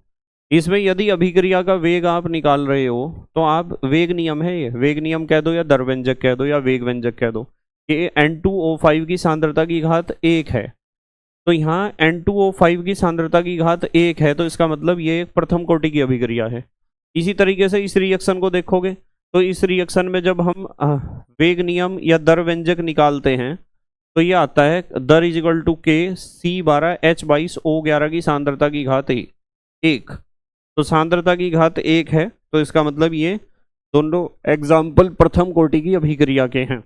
इसमें यदि अभिक्रिया का वेग आप निकाल रहे हो तो आप, वेग नियम है ये, वेग नियम कह दो या दर व्यंजक कह दो या वेग व्यंजक कह दो, कि N2O5 की सांद्रता की घात 1 है, तो यहाँ N2O5 की सांद्रता की घात 1 है, तो इसका मतलब ये एक प्रथम कोटि की अभिक्रिया है। इसी तरीके से इस रिएक्शन को देखोगे तो इस रिएक्शन में जब हम वेग नियम या दर व्यंजक निकालते हैं तो ये आता है दर is equal to K C12 H22 O11 की सांद्रता की घात 1। तो सांद्रता की घात 1 है, तो इसका मतलब ये दोनों एग्जाम्पल प्रथम कोटि की अभिक्रिया के हैं।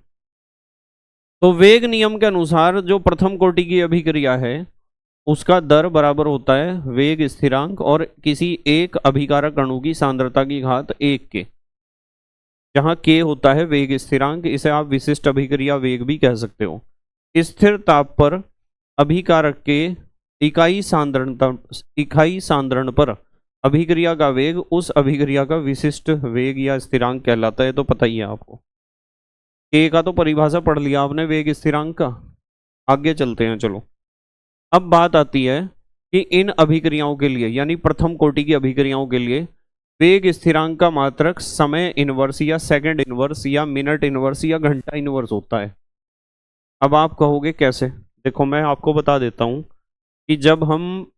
तो वेग नियम के अनुसार जो प्रथम कोटि की अभिक्रिया है उसका दर बराबर होता है वेग स्थिरांक और किसी एक अभिकारक अणु की सांद्रता की घात 1 के, जहां K होता है वेग स्थिरांक, इसे आप विशिष्ट अभिक्रिया वेग भी कह सकते हो। स्थिर ताप पर अभिकारक के इकाई सांद्रण पर अभिक्रिया का वेग उस अभिक्रिया का विशिष्ट वेग या स्थिरांक कहलाता है, तो पता ही है आपको। K का तो परिभाषा पढ़ लिया आपने वेग स्थिरांक का। आगे चलते हैं, चलो। अब बात आती है कि इन अभिक्रियाओं के लिए, यानी प्रथम कोटि की अभिक्रियाओं के लिए वेग स्थिरांक का मात्रक समय इनवर्स या सेकंड इनवर्स या मिनट इनवर्स या घंटा इनवर्स होता है। अब आप कहोगे कैसे? देखो मैं आपको बता देता हूं कि जब हम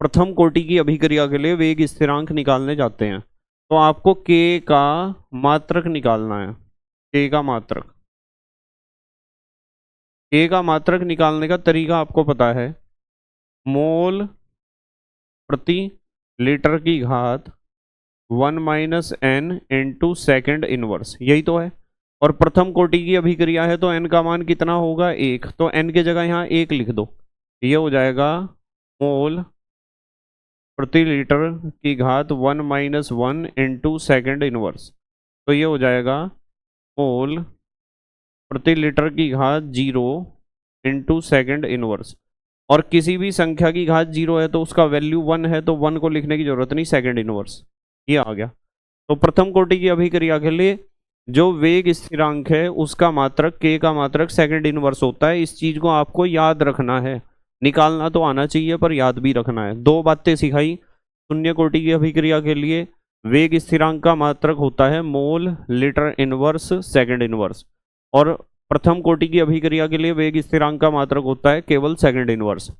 प्रथम कोटि की अभिक्रिया के लिए वेग स्थिरांक निकालने जाते हैं तो आपको K का मात्रक निकालना है। K का मात्रक, K का मात्रक निकालने का तरीका आपको पता है, मोल प्रति लीटर की घात 1 - n इंटू सेकेंड इनवर्स, यही तो है। और प्रथम कोटि की अभिक्रिया है तो n का मान कितना होगा? 1, तो n की जगह यहाँ 1 लिख दो, ये हो जाएगा मोल प्रति लीटर की घात 1 - 1 × सेकंड इनवर्स। तो ये हो जाएगा मोल प्रति लीटर की घात 0 × सेकंड इनवर्स। और किसी भी संख्या की घात 0 है तो उसका वैल्यू 1 है, तो 1 को लिखने की जरूरत नहीं, सेकंड इनवर्स ये आ गया। तो प्रथम कोटि की अभिक्रिया के लिए जो वेग स्थिरांक है उसका मात्रक k का मात्रक सेकंड इनवर्स होता है। इस चीज को आपको याद रखना है, निकालना तो आना चाहिए पर याद भी रखना है। दो बातें सिखाई। शून्य कोटि की अभिक्रिया के लिए वेग स्थिरांक का मात्रक होता है mole litre inverse second inverse, और प्रथम कोटि की अभिक्रिया के लिए वेग स्थिरांक का मात्रक होता है केवल सेकंड इनवर्स।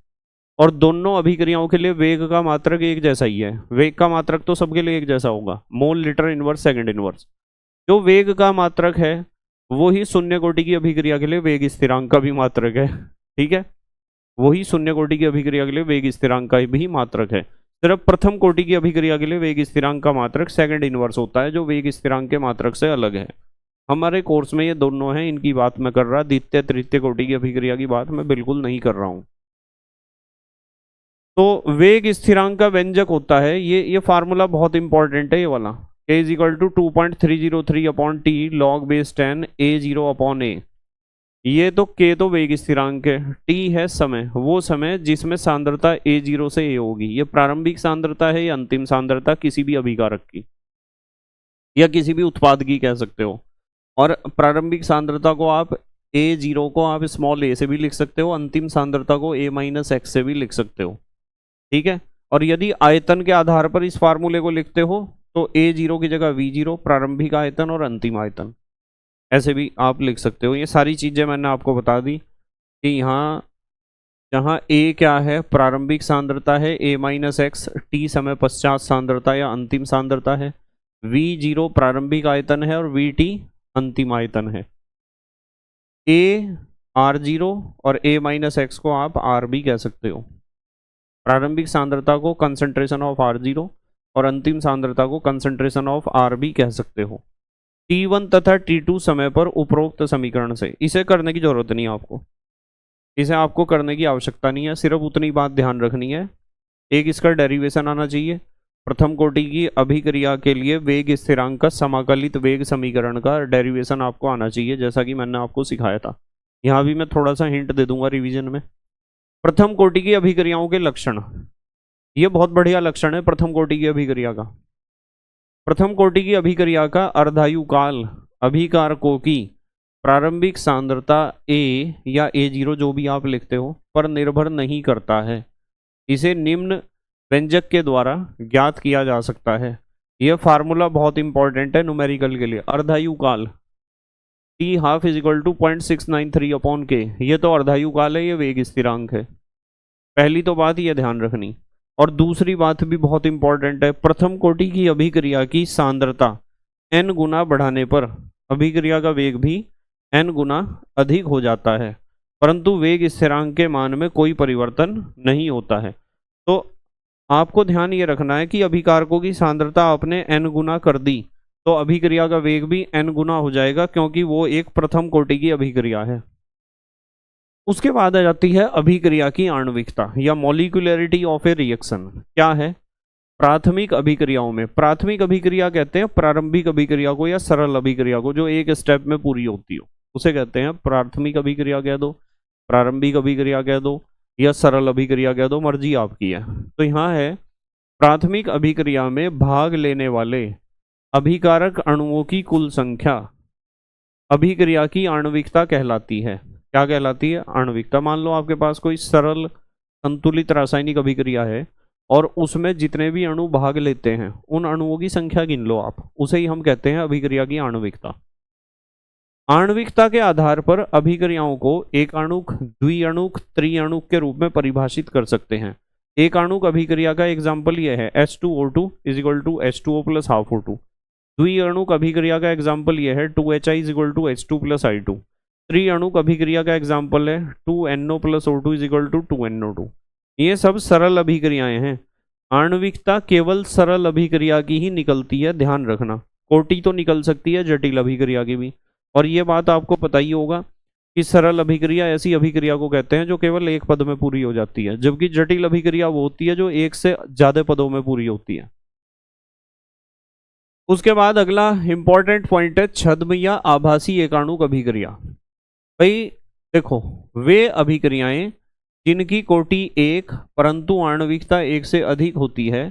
और दोनों अभिक्रियाओं के लिए वेग का मात्रक एक जैसा ही है। वेग का मात्रक तो सबके लिए एक जैसा होगा, mole litre inverse second inverse. जो वेग का मात्रक है वो ही शून्य कोटि की अभिक्रिया के लिए वेग स्थिरांक का भी मात्रक है। ठीक है, वही शून्य कोटि की अभिक्रिया के लिए वेग स्थिरांक का भी मात्रक है। सिर्फ प्रथम कोटि की अभिक्रिया के लिए वेग स्थिरांक का मात्रक सेकंड इनवर्स होता है, जो वेग स्थिरांक के मात्रक से अलग है। हमारे कोर्स में ये दोनों हैं, इनकी बात मैं कर रहा, द्वितीय तृतीय कोटि की अभिक्रिया की बात मैं बिल्कुल नहीं कर रहा हूं। तो वेग स्थिरांक का व्यंजक होता है ये फार्मूला बहुत इंपॉर्टेंट है, ये वाला k = 2.303/t log base 10 a0/a। ये तो k तो वेग स्थिरांक है, t है समय, वो समय जिसमें सांद्रता a0 से a होगी। ये प्रारंभिक सांद्रता है या अंतिम सांद्रता किसी भी अभिकारक की या किसी भी उत्पाद की कह सकते हो। और प्रारंभिक सांद्रता को आप a0 को आप स्मॉल a से भी लिख सकते हो, अंतिम सांद्रता को a-x से भी लिख सकते हो। ठीक है, और यदि आयतन के आधार पर इस फार्मूले को लिखते हो तो a0 की जगह v0 प्रारंभिक आयतन और अंतिम आयतन ऐसे भी आप लिख सकते हो। ये सारी चीजें मैंने आपको बता दी कि यहाँ जहाँ a क्या है, प्रारंभिक सांद्रता है a-x, t समय पश्चात सांद्रता या अंतिम सांद्रता है, v0 प्रारंभिक आयतन है और vt अंतिम आयतन है। a r0 और a-x को आप r भी कह सकते हो। प्रारंभिक सांद्रता को कंसंट्रेशन ऑफ r0 और अंतिम सांद्रता को कंसंट्रेशन ऑफ r भी कह सकते हो। t1 तथा t2 समय पर उपरोक्त समीकरण से, इसे करने की जरूरत नहीं है आपको, इसे आपको करने की आवश्यकता नहीं है, सिर्फ उतनी बात ध्यान रखनी है, एक इसका डेरिवेशन आना चाहिए। प्रथम कोटि की अभिक्रिया के लिए वेग स्थिरांक का समाकलित वेग समीकरण का डेरिवेशन आपको आना चाहिए, जैसा कि मैंने आपको सिखाया था। यहाँ भी मैं थोड़ा सा हिंट दे दूंगा रिवीजन में। प्रथम कोटि की अभिक्रियाओं के लक्षण, ये बहुत बढ़िया लक्षण है प्रथम कोटि की अभिक्रिया का। प्रथम कोटि की अभिक्रिया का अर्धायु काल अभिकारकों की प्रारंभिक सांद्रता a या a0 जो भी आप लिखते हो पर निर्भर नहीं करता है। इसे निम्न व्यंजक के द्वारा ज्ञात किया जा सकता है। यह फार्मूला बहुत इंपॉर्टेंट है न्यूमेरिकल के लिए। अर्धायु काल t½ = 0.693/k, ये तो अर्धायु काल है, ये वेग स्थिरांक है। पहली तो बात ये ध्यान रखनी। और दूसरी बात भी बहुत इंपॉर्टेंट है, प्रथम कोटि की अभिक्रिया की सांद्रता n गुना बढ़ाने पर अभिक्रिया का वेग भी n गुना अधिक हो जाता है, परंतु वेग स्थिरांक के मान में कोई परिवर्तन नहीं होता है। तो आपको ध्यान ये रखना है कि अभिकारकों की सांद्रता आपने n गुना कर दी तो अभिक्रिया का वेग भी n गुना हो जाएगा, क्योंकि वो एक प्रथम कोटि की अभिक्रिया है। उसके बाद आ जाती है अभिक्रिया की आणविकता या मॉलिक्यूलरिटी ऑफ ए रिएक्शन। क्या है? प्राथमिक अभिक्रियाओं में, प्राथमिक अभिक्रिया कहते हैं प्रारंभिक अभिक्रिया को या सरल अभिक्रिया को जो एक स्टेप में पूरी होती हो, उसे कहते हैं प्राथमिक अभिक्रिया कह दो, प्रारंभिक अभिक्रिया कह दो या सरल अभिक्रिया कह दो, मर्जी आपकी है। तो यहाँ है प्राथमिक अभिक्रिया में भाग लेने वाले अभिकारक अणुओं की कुल संख्या अभिक्रिया की आणविकता कहलाती है। क्या कहलाती है? आणविकता। मान लो आपके पास कोई सरल संतुलित रासायनिक अभिक्रिया है और उसमें जितने भी अणु भाग लेते हैं उन अणुओं की संख्या गिन लो आप, उसे ही हम कहते हैं अभिक्रिया की आणविकता। आणविकता के आधार पर अभिक्रियाओं को एक अणुक, द्विअणुक, त्रिअणुक के रूप में परिभाषित कर सकते हैं। एक अणुक अभिक्रिया का एग्जाम्पल यह है H2O2 = H2O + ½ O2। द्विअणुक अभिक्रिया का एग्जाम्पल यह है 2HI = H2 + I2। त्रिअणुक अभिक्रिया का एग्जाम्पल है 2NO + O2 = 2NO2। ये सब सरल अभिक्रियाएं हैं। आणविकता केवल सरल अभिक्रिया की ही निकलती है, ध्यान रखना। कोटि तो निकल सकती है जटिल अभिक्रिया की भी, और ये बात आपको पता ही होगा कि सरल अभिक्रिया ऐसी अभिक्रिया को कहते हैं जो केवल एक पद में पूरी हो जाती है, जबकि जटिल अभिक्रिया वो होती है जो एक से ज्यादा पदों में पूरी होती है। उसके बाद अगला इंपॉर्टेंट पॉइंट है छद्म या आभासी एकाणुक अभिक्रिया। भाई देखो, वे अभिक्रियाएं जिनकी कोटि एक परंतु आणविकता एक से अधिक होती है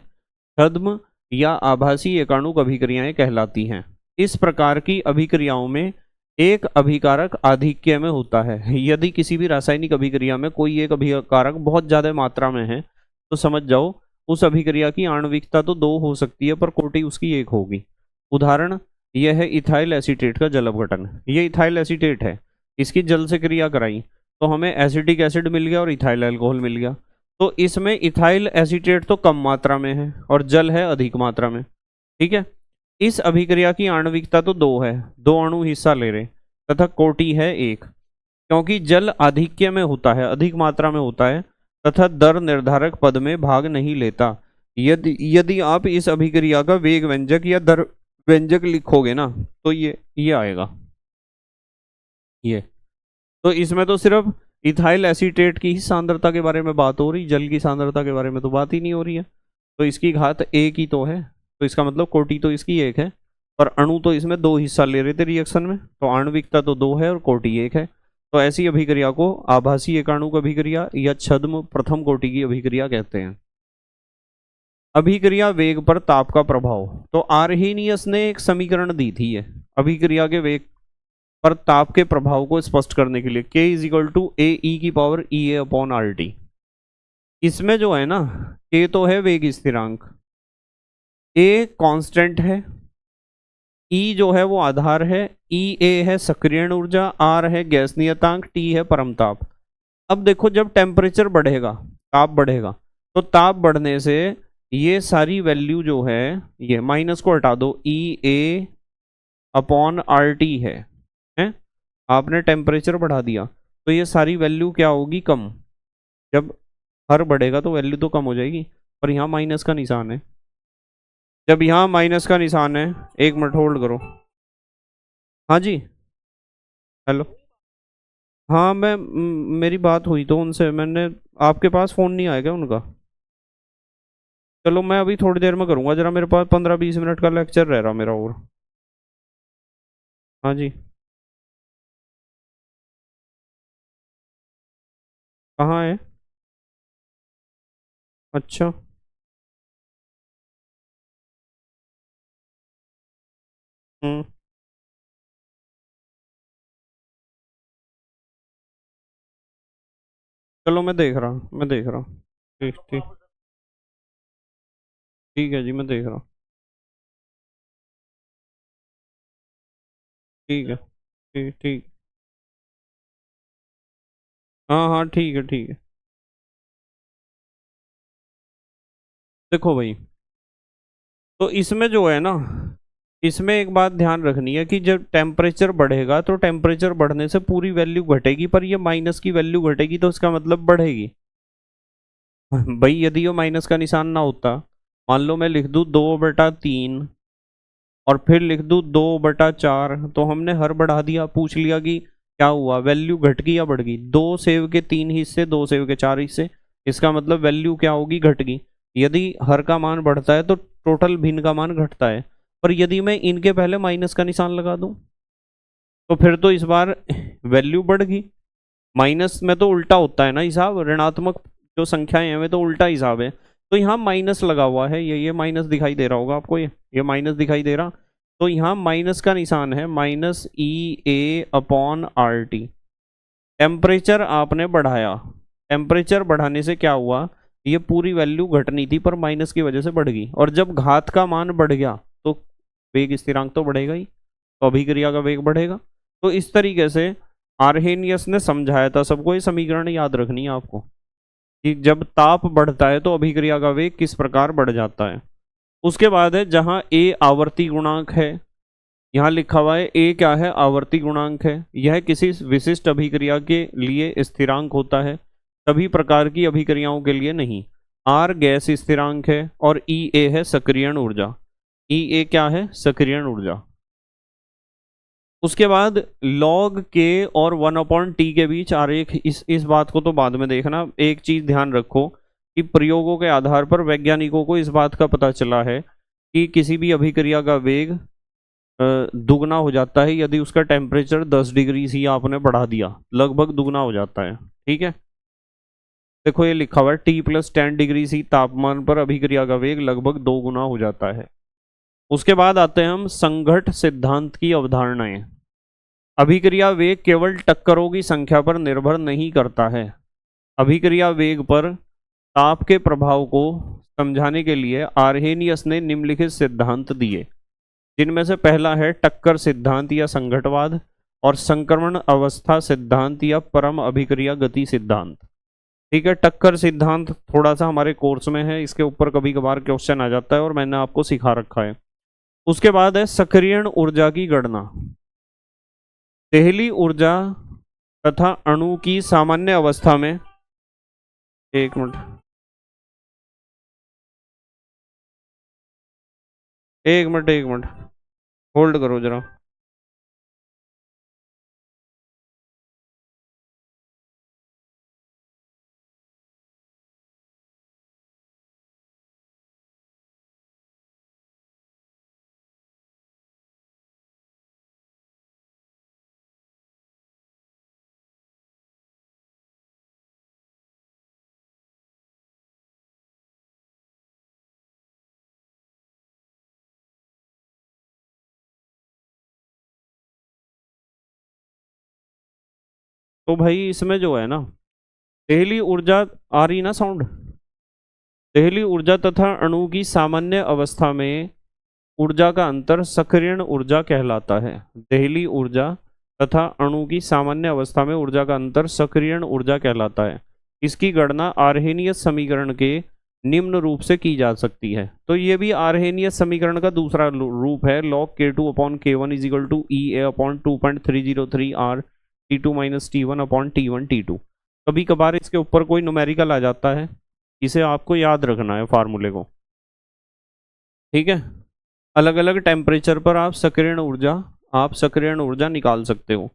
छद्म या आभासी एकाणुक अभिक्रियाएं कहलाती हैं। इस प्रकार की अभिक्रियाओं में एक अभिकारक आधिक्य में होता है। यदि किसी भी रासायनिक अभिक्रिया में कोई एक अभिकारक बहुत ज्यादा मात्रा में है तो समझ जाओ उस अभिक्रिया की आणविकता तो 2 हो सकती है पर कोटि उसकी 1 होगी। उदाहरण यह है इथाइल एसीटेट का जल अपघटन। ये इथाइल एसीटेट है, इसकी जल से क्रिया कराई तो हमें एसिटिक एसिड मिल गया और इथाइल अल्कोहल मिल गया। तो इसमें इथाइल एसीटेट तो कम मात्रा में है और जल है अधिक मात्रा में। ठीक है, इस अभिक्रिया की आणविकता तो 2 है, 2 अणु हिस्सा ले रहे तथा कोटि है 1। क्योंकि जल आधिक्य में होता है, अधिक मात्रा में होता है तथा दर निर्धारक पद में भाग नहीं लेता। यदि आप इस अभिक्रिया का वेग व्यंजक या दर व्यंजक लिखोगे ना तो ये आएगा ये। तो इसमें तो सिर्फ इथाइल एसीटेट की ही सांद्रता के बारे में बात हो रही, जल की सांद्रता के बारे में तो बात ही नहीं हो रही है। तो इसकी घात 1 ही तो है, तो इसका मतलब कोटि तो इसकी 1 है पर अणु तो इसमें 2 हिस्सा ले रहे थे रिएक्शन में, तो आणविकता तो 2 है और कोटि 1 है। तो ऐसी अभिक्रिया को आभासी एकाणुक अभिक्रिया या छद्म प्रथम कोटि की अभिक्रिया कहते हैं। अभिक्रिया वेग पर ताप का प्रभाव। तो आर्हेनियस ने एक समीकरण दी थी ये अभिक्रिया के वेग पर ताप के प्रभाव को स्पष्ट करने के लिए, K is equal to A e की power E A upon R T. इसमें जो है ना K तो है वेग स्थिरांक, A कांस्टेंट है, E जो है वो आधार है, ई ए है सक्रियण ऊर्जा, R है गैस नियतांक, T है परमताप। अब देखो जब टेम्परेचर बढ़ेगा ताप बढ़ेगा तो ताप बढ़ने से ये सारी वैल्यू जो है ये माइनस को हटा दो, ई ए अपॉन आर टी है। आपने टेम्परेचर बढ़ा दिया तो ये सारी वैल्यू क्या होगी, कम। जब हर बढ़ेगा तो वैल्यू तो कम हो जाएगी, पर यहाँ माइनस का निशान है। जब यहाँ माइनस का निशान है, 1 मिनट होल्ड करो। हाँ जी, हेलो। हाँ मेरी बात हुई तो उनसे, मैंने आपके पास फ़ोन नहीं आएगा उनका। चलो मैं अभी थोड़ी देर में करूँगा, जरा मेरे पास 15-20 मिनट का लेक्चर रह रहा मेरा और। हाँ जी, कहाँ है? अच्छा, हम्म, चलो मैं देख रहा हूँ, मैं देख रहा हूँ। ठीक ठीक, ठीक है जी, मैं देख रहा हूँ। ठीक है, ठीक ठीक। हाँ हाँ, ठीक है ठीक है। देखो भाई, तो इसमें जो है ना, इसमें एक बात ध्यान रखनी है कि जब टेम्परेचर बढ़ेगा तो टेम्परेचर बढ़ने से पूरी वैल्यू घटेगी, पर ये माइनस की वैल्यू घटेगी तो इसका मतलब बढ़ेगी। भाई यदि ये माइनस का निशान ना होता, मान लो मैं लिख दूँ 2/3 और फिर लिख दूँ 2/4, तो हमने हर बढ़ा दिया, पूछ लिया कि क्या हुआ, वैल्यू घट गई या बढ़ गई। 2 सेव के 3 हिस्से, 2 सेव के 4 हिस्से, इसका मतलब वैल्यू क्या होगी, घट गई। यदि हर का मान बढ़ता है तो टोटल भिन्न का मान घटता है, पर यदि मैं इनके पहले माइनस का निशान लगा दूं तो फिर तो इस बार वैल्यू बढ़ गई। माइनस में तो उल्टा होता है ना हिसाब, ऋणात्मक जो संख्याएं हैं वे तो उल्टा हिसाब है। तो यहाँ माइनस लगा हुआ है, ये माइनस दिखाई दे रहा होगा आपको, ये माइनस दिखाई दे रहा, तो यहाँ माइनस का निशान है, minus E A upon R T. Temperature आपने बढ़ाया, टेम्परेचर बढ़ाने से क्या हुआ, ये पूरी वैल्यू घटनी थी पर माइनस की वजह से बढ़ गई, और जब घात का मान बढ़ गया तो वेग स्थिरांक तो बढ़ेगा ही, तो अभिक्रिया का वेग बढ़ेगा। तो इस तरीके से आर्हेनियस ने समझाया था सबको, ये समीकरण याद रखनी है आपको कि जब ताप बढ़ता है तो अभिक्रिया का वेग किस प्रकार बढ़ जाता है। उसके बाद है जहां ए आवर्ती गुणांक है, यहाँ लिखा हुआ है ए क्या है, आवर्ती गुणांक है। यह किसी विशिष्ट अभिक्रिया के लिए स्थिरांक होता है, सभी प्रकार की अभिक्रियाओं के लिए नहीं। आर गैस स्थिरांक है और ई ए है सक्रियण ऊर्जा। ई ए क्या है, सक्रियण ऊर्जा। उसके बाद log k और 1/t के बीच आरेख, इस बात को तो बाद में देखना। एक चीज ध्यान रखो कि प्रयोगों के आधार पर वैज्ञानिकों को इस बात का पता चला है कि किसी भी अभिक्रिया का वेग दुगना हो जाता है यदि उसका टेम्परेचर 10 डिग्री सी आपने बढ़ा दिया, लगभग दुगना हो जाता है। ठीक है, देखो ये लिखा हुआ है T+10 डिग्री सी तापमान पर अभिक्रिया का वेग लगभग 2 गुना हो जाता है। उसके बाद आते हैं हम संघट्ट सिद्धांत की अवधारणाएं। अभिक्रिया वेग केवल टक्करों की संख्या पर निर्भर नहीं करता है। अभिक्रिया वेग पर ताप के प्रभाव को समझाने के लिए आर्हेनियस ने निम्नलिखित सिद्धांत दिए, जिनमें से पहला है टक्कर सिद्धांत या संघटवाद, और संक्रमण अवस्था सिद्धांत या परम अभिक्रिया गति सिद्धांत। ठीक है, टक्कर सिद्धांत थोड़ा सा हमारे कोर्स में है, इसके ऊपर कभी कभार क्वेश्चन आ जाता है और मैंने आपको सिखा रखा है। उसके बाद है सक्रियण ऊर्जा की गणना। पहली ऊर्जा तथा अणु की सामान्य अवस्था में, एक मिनट एक मिनट होल्ड करो जरा। तो भाई इसमें जो है ना, पहली ऊर्जा, आ रही ना साउंड, पहली ऊर्जा तथा अणु की सामान्य अवस्था में ऊर्जा का अंतर सक्रियण ऊर्जा कहलाता है। पहली ऊर्जा तथा अणु की सामान्य अवस्था में ऊर्जा का अंतर सक्रियण ऊर्जा कहलाता है। इसकी गणना आर्हेनियस समीकरण के निम्न रूप से की जा सकती है। तो ये भी आर्हेनियस समीकरण का दूसरा रूप है, log k2/k1 is equal to EA/2.303 R T2 minus T1/T1 T2। कभी कभार इसके ऊपर कोई न्यूमेरिकल आ जाता है, इसे आपको याद रखना है फार्मूले को। ठीक है, अलग अलग टेम्परेचर पर आप सक्रियण ऊर्जा निकाल सकते हो।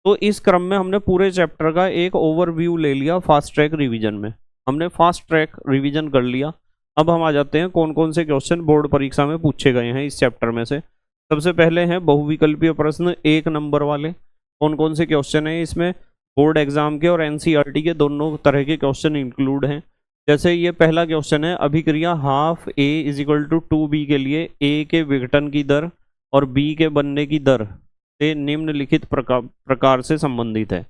तो इस क्रम में हमने पूरे चैप्टर का एक ओवरव्यू ले लिया फास्ट ट्रैक रिवीजन में, हमने फास्ट ट्रैक रिवीजन कर लिया। अब हम आ जाते हैं कौन कौन से क्वेश्चन बोर्ड परीक्षा में पूछे गए हैं इस चैप्टर में से। सबसे पहले हैं बहुविकल्पीय प्रश्न 1 नंबर वाले। कौन कौन से क्वेश्चन हैं इसमें, बोर्ड एग्जाम के और एनसीईआरटी के दोनों तरह के क्वेश्चन इंक्लूड हैं। जैसे ये पहला क्वेश्चन है, अभिक्रिया half A is equal to 2b के लिए ए के विघटन की दर और बी के बनने की दर से निम्नलिखित प्रकार से संबंधित है।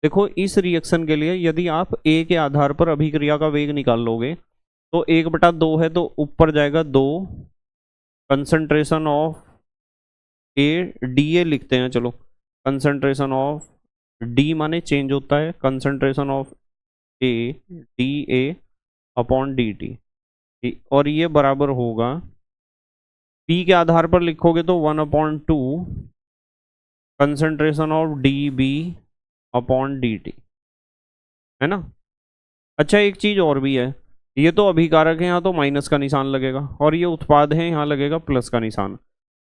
देखो इस रिएक्शन के लिए यदि आप ए के आधार पर अभिक्रिया का वेग निकाल लोगे तो 1/2 है, तो ऊपर जाएगा 2, concentration of A D A लिखते हैं, चलो कंसंट्रेशन ऑफ डी माने चेंज होता है, concentration of A D A upon D T, और ये बराबर होगा पी के आधार पर लिखोगे तो 1/2 concentration of D B upon D T, है ना। अच्छा एक चीज और भी है, ये तो अभिकारक है, यहाँ तो माइनस का निशान लगेगा, और ये उत्पाद है, यहाँ लगेगा प्लस का निशान।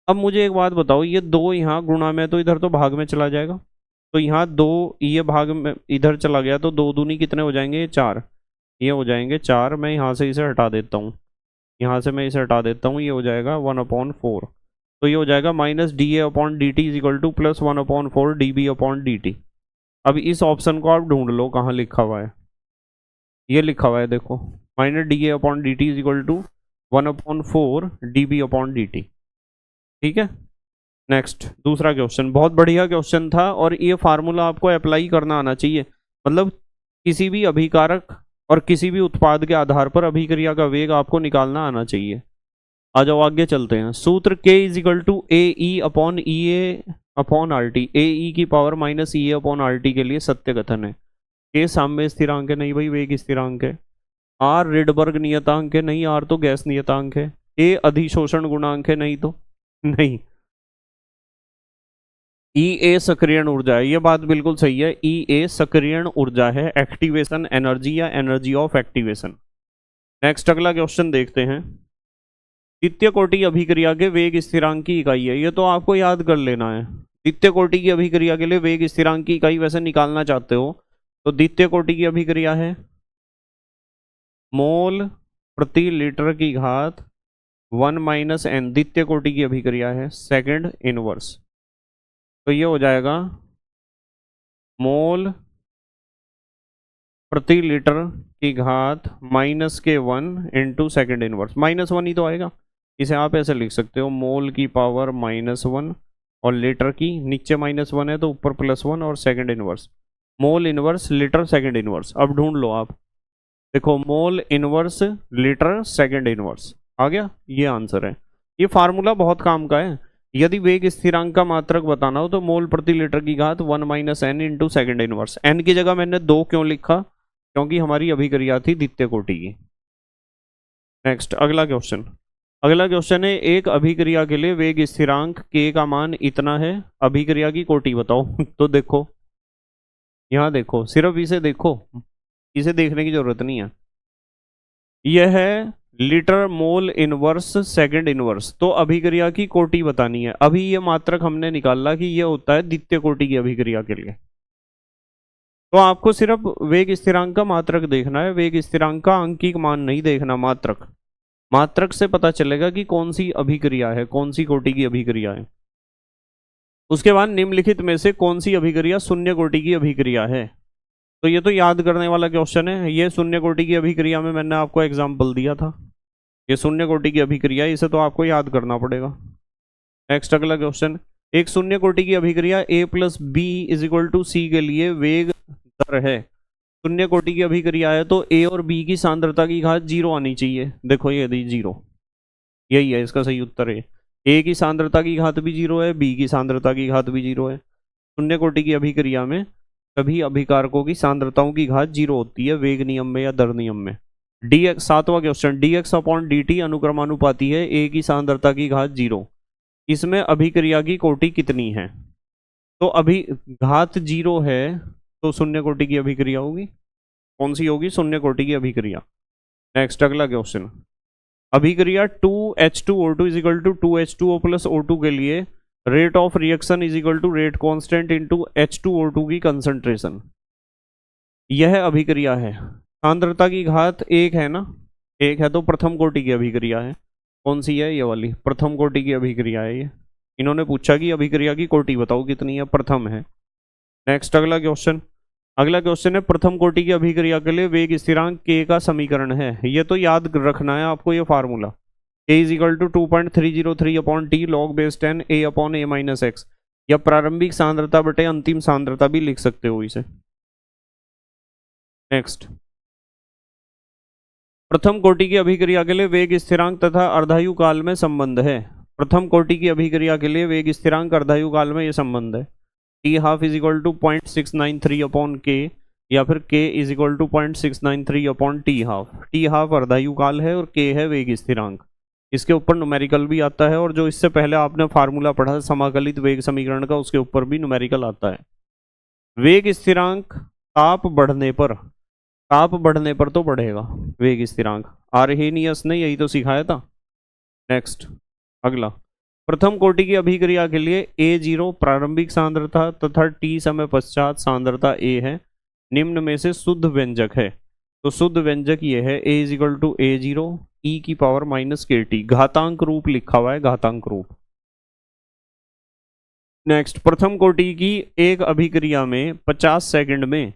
अब मुझे एक बात बताओ, ये 2 यहाँ गुणा में तो इधर तो भाग में चला जाएगा, तो यहाँ 2 ये भाग में इधर चला गया तो 2 दूनी कितने हो जाएंगे, 4, ये हो जाएंगे 4। मैं यहाँ से इसे हटा देता हूँ, यहाँ से मैं इसे हटा देता हूँ, ये हो जाएगा 1/4, तो ये हो जाएगा minus D A upon D T is equal to plus 1/4 D B upon D T. अब इस ऑप्शन को आप ढूंढ लो कहाँ लिखा हुआ है, ये लिखा हुआ है देखो, minus D A upon D T is equal to 1/4 D B upon D T. ठीक है, नेक्स्ट दूसरा क्वेश्चन, बहुत बढ़िया क्वेश्चन था, और ये फार्मूला आपको अप्लाई करना आना चाहिए। मतलब किसी भी अभिकारक और किसी भी उत्पाद के आधार पर अभिक्रिया का वेग आपको निकालना आना चाहिए। आ जाओ आगे चलते हैं। सूत्र K is equal to A e upon E A upon R T, A e की power minus E A upon R T के लिए सत्य कथन है। K साम्य स्थिरांक है, नहीं भाई वेग स्थिरांक है। R रिडबर्ग नियतांक है, नहीं R तो गैस नियतांक है। A अधिशोषण गुणांक है, नहीं तो नहीं। ई ए सक्रियण ऊर्जा है, ये बात बिल्कुल सही है, ई ए सक्रियण ऊर्जा है, एक्टिवेशन एनर्जी या एनर्जी ऑफ एक्टिवेशन। नेक्स्ट अगला क्वेश्चन देखते हैं। द्वितीय कोटि अभिक्रिया के वेग स्थिरांक की इकाई है, ये तो आपको याद कर लेना है, द्वितीय कोटि की अभिक्रिया के लिए वेग स्थिरांक की इकाई वैसे निकालना चाहते हो तो द्वितीय कोटि की अभिक्रिया है मोल प्रति लीटर की घात 1 माइनस एन, द्वितीय कोटि की अभिक्रिया है सेकंड इनवर्स। तो ये हो जाएगा मोल प्रति लीटर की घात -(-1) इंटू सेकेंड इनवर्स। -1 ही तो आएगा, इसे आप ऐसे लिख सकते हो मोल की पावर -1 और लीटर की, नीचे -1 है तो ऊपर +1 और second inverse. Mole inverse litre second inverse. अब ढूंढ लो आप, देखो mole inverse litre second inverse आ गया, ये आंसर है। ये फार्मूला बहुत काम का है। यदि वेग स्थिरांक का मात्रक बताना हो तो मोल प्रति लीटर की घात 1 minus N into second inverse. N की जगह मैंने 2 क्यों लिखा, क्योंकि हमारी अभिक्रिया थी द्वितीय कोटि की। नेक्स्ट अगला क्वेश्चन। अगला क्वेश्चन है एक अभिक्रिया के लिए वेग स्थिरांक k का मान इतना है, अभिक्रिया की कोटि बताओ। तो देखो यहाँ देखो, सिर्फ इसे देखो, इसे देखने की जरूरत नहीं है। यह है litre mole inverse second inverse, तो अभिक्रिया की कोटि बतानी है। अभी ये मात्रक हमने निकाला कि ये होता है द्वितीय कोटि की अभिक्रिया के लिए। तो आपको सिर्फ वेग स्थिरांक का मात्रक देखना है, वेग स्थिरांक का अंकिक मान नहीं देखना, मात्रक। मात्रक से पता चलेगा कि कौन सी अभिक्रिया है, कौन सी कोटि की अभिक्रिया है। उसके बाद निम्नलिखित में से कौन सी अभिक्रिया शून्य कोटि की अभिक्रिया है। तो ये तो याद करने वाला क्वेश्चन है। ये शून्य कोटि की अभिक्रिया में मैंने आपको एग्जाम्पल दिया था, ये शून्य कोटि की अभिक्रिया, इसे तो आपको याद करना पड़ेगा। नेक्स्ट अगला क्वेश्चन, एक शून्य कोटि की अभिक्रिया a + b = c के लिए वेग दर है। शून्य कोटि की अभिक्रिया है तो a और b की सांद्रता की घात 0 आनी चाहिए। देखो ये दी 0, यही है इसका सही उत्तर है। a की सांद्रता की घात भी 0 है, b की सांद्रता की घात भी 0 है। शून्य कोटि की अभिक्रिया में सभी अभिकारकों की सांद्रताओं की घात 0 होती है, वेग नियम में या दर नियम में। dx, सातवां क्वेश्चन, dx/dt अनुक्रमानुपाती है a की सांद्रता की घात 0। इसमें अभिक्रिया की कोटि कितनी है। तो अभी घात 0 है तो शून्य कोटि की अभिक्रिया होगी, कौन सी होगी, शून्य कोटि की अभिक्रिया। नेक्स्ट अगला क्वेश्चन, अभिक्रिया 2H2O2 = 2H2O + O2 के लिए rate of reaction = rate constant into H2O2 की कंसंट्रेशन। यह अभिक्रिया है, सांद्रता की घात 1 है ना, 1 है तो प्रथम कोटि की अभिक्रिया है। कौन सी है, ये वाली प्रथम कोटि की अभिक्रिया है। ये इन्होंने पूछा कि अभिक्रिया की कोटि बताओ कितनी है, प्रथम है। नेक्स्ट अगला क्वेश्चन, अगला क्वेश्चन है प्रथम कोटि की अभिक्रिया के लिए वेग स्थिरांक k का समीकरण है। ये तो याद रखना है आपको, ये formula k = 2.303/t log⁻10 a/a-x, या प्रारंभिक सांद्रता बटे अंतिम सांद्रता भी लिख सकते हो इसे। नेक्स्ट, प्रथम कोटि की अभिक्रिया के लिए वेग स्थिरांक तथा अर्धायु काल में संबंध है। प्रथम कोटि की अभिक्रिया के लिए वेग स्थिरांक अर्धायु काल में ये संबंध है, t½ = 0.693/k, या फिर k = 0.693/t²। t½ अर्धायु काल है और k है वेग स्थिरांक। इसके ऊपर न्यूमेरिकल भी आता है, और जो इससे पहले आपने फार्मूला पढ़ा समाकलित वेग समीकरण का, उसके ऊपर भी न्यूमेरिकल आता है। वेग स्थिरांक ताप बढ़ने पर तो बढ़ेगा वेग स्थिरांक, आर्हेनियस ने यही तो सिखाया था। नेक्स्ट अगला, प्रथम कोटि की अभिक्रिया के लिए A0 प्रारंभिक सांद्रता तथा t समय पश्चात सांद्रता A है। निम्न में से शुद्ध व्यंजक है। तो शुद्ध व्यंजक ये है, A = A0 e⁻−kT, घातांक रूप लिखा हुआ है, घातांक रूप। नेक्स्ट, प्रथम कोटि की एक अभिक्रिया में 50 सेकंड में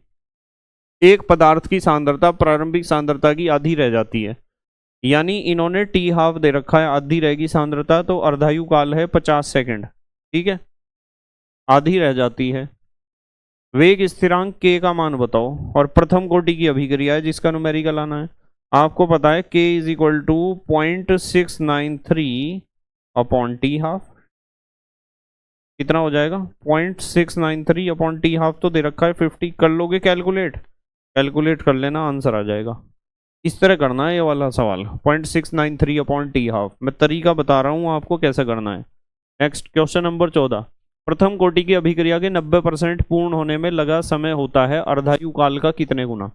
एक पदार्थ की सांद्रता प्रारंभिक सांद्रता की आधी रह जाती है। यानी इन्होंने t½ दे रखा है, आधी रहेगी सांद्रता, तो अर्धायु काल है 50 सेकंड, ठीक है, आधी रह जाती है। वेग स्थिरांक k का मान बताओ, और प्रथम कोटि की अभिक्रिया है जिसका न्यूमेरिकल आना है। आपको पता है k = 0.693/t²। कितना हो जाएगा, 0.693/t½ तो दे रखा है 50। कर लोगे कैलकुलेट, कैलकुलेट कर लेना, आंसर आ जाएगा। इस तरह करना है ये वाला सवाल, 0.693/t²। मैं तरीका बता रहा हूँ आपको कैसे करना है। नेक्स्ट क्वेश्चन नंबर 14, प्रथम कोटि की अभिक्रिया के 90% पूर्ण होने में लगा समय होता है अर्धायु काल का कितने गुना।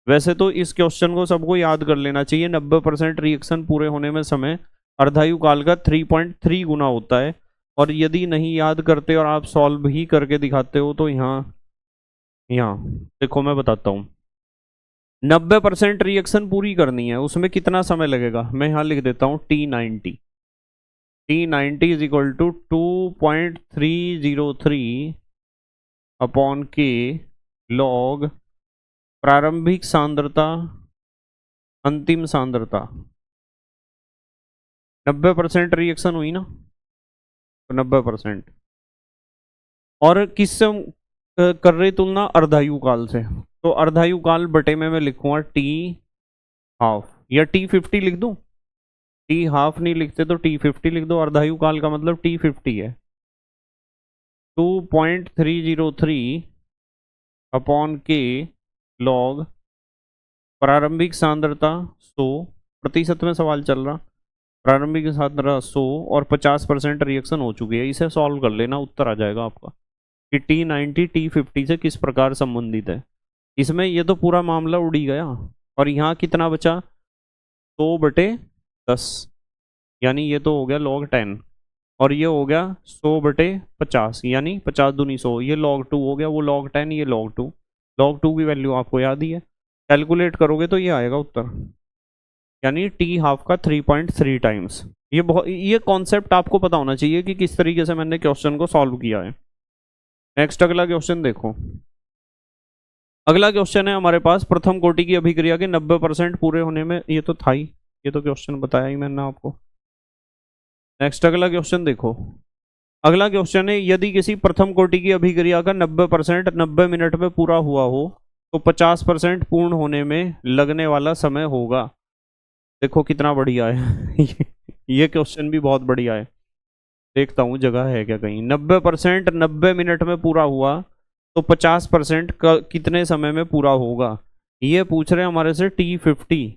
वैसे तो इस क्वेश्चन को सबको याद कर लेना चाहिए। 90% रिएक्शन पूरे होने में समय अर्धायु काल का 3.3 गुना होता है, और यदि नहीं याद करते और आप सॉल्व ही करके दिखाते हो तो यहाँ यहाँ देखो मैं बताता हूँ। 90% रिएक्शन पूरी करनी है, उसमें कितना समय लगेगा, मैं यहाँ लिख देता हूँ T90। T90 is equal to 2.303 upon K log प्रारंभिक सांद्रता अंतिम सांद्रता। 90% रिएक्शन हुई ना, तो 90%। और किससे हम कर रहे तुलना, अर्धायु काल से, तो अर्धायु काल बटे में मैं लिखूंगा T½ या T50 लिख दूं। T½ नहीं लिखते तो T50 लिख दो, अर्धायु काल का मतलब T50 है। 2.303 अपॉन के लॉग प्रारंभिक सांद्रता 100, प्रतिशत में सवाल चल रहा, प्रारंभिक सांद्रता 100 और 50% रिएक्शन हो चुकी है। इसे सॉल्व कर लेना, उत्तर आ जाएगा आपका कि T90 T50 से किस प्रकार संबंधित है। इसमें ये तो पूरा मामला उड़ ही गया। और यहाँ कितना बचा, 100/10, यानी ये तो हो गया log 10, और ये हो गया 100/50, यानी 50 दूनी 100, ये log 2 हो गया, वो log 10, ये log 2। log 2 की वैल्यू आपको याद ही है, कैलकुलेट करोगे तो ये आएगा उत्तर, यानी T½ का 3.3 टाइम्स। ये बहुत, ये कॉन्सेप्ट आपको पता होना चाहिए कि किस तरीके से मैंने क्वेश्चन को सॉल्व किया है। नेक्स्ट अगला क्वेश्चन देखो। अगला क्वेश्चन है हमारे पास, प्रथम कोटि की अभिक्रिया के 90% पूरे होने में, ये तो था ही, ये तो क्वेश्चन बताया ही मैंने आपको। नेक्स्ट अगला क्वेश्चन देखो। अगला क्वेश्चन है, यदि किसी प्रथम कोटि की अभिक्रिया का 90% 90 मिनट में पूरा हुआ हो तो 50% पूर्ण होने में लगने वाला समय होगा। देखो कितना बढ़िया है ये क्वेश्चन भी बहुत बढ़िया है। देखता हूँ जगह है क्या कहीं। 90% 90 मिनट में पूरा हुआ तो 50% कितने समय में पूरा होगा, ये पूछ रहे हैं हमारे से। T50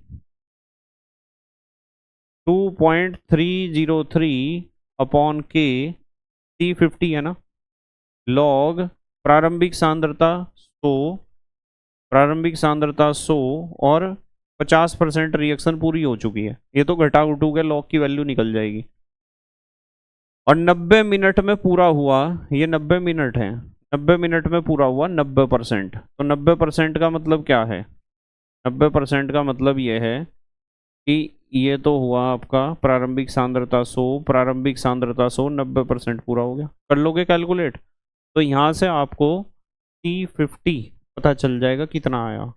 2.303 अपॉन के T50 है ना, लॉग प्रारंभिक सांद्रता 100, प्रारंभिक सांद्रता 100 और 50% रिएक्शन पूरी हो चुकी है। ये तो घटा घटू के लॉग की वैल्यू निकल जाएगी। और 90 मिनट में पूरा हुआ, ये 90 मिनट है, 90 मिनट में पूरा हुआ 90%, तो 90% का मतलब क्या है, 90% का मतलब ये है कि ये तो हुआ आपका प्रारंभिक सांद्रता 100, प्रारंभिक सांद्रता 100, 90% पूरा हो गया। कर लोगे कैलकुलेट, तो यहाँ से आपको T50 पता चल जाएगा कितना आया।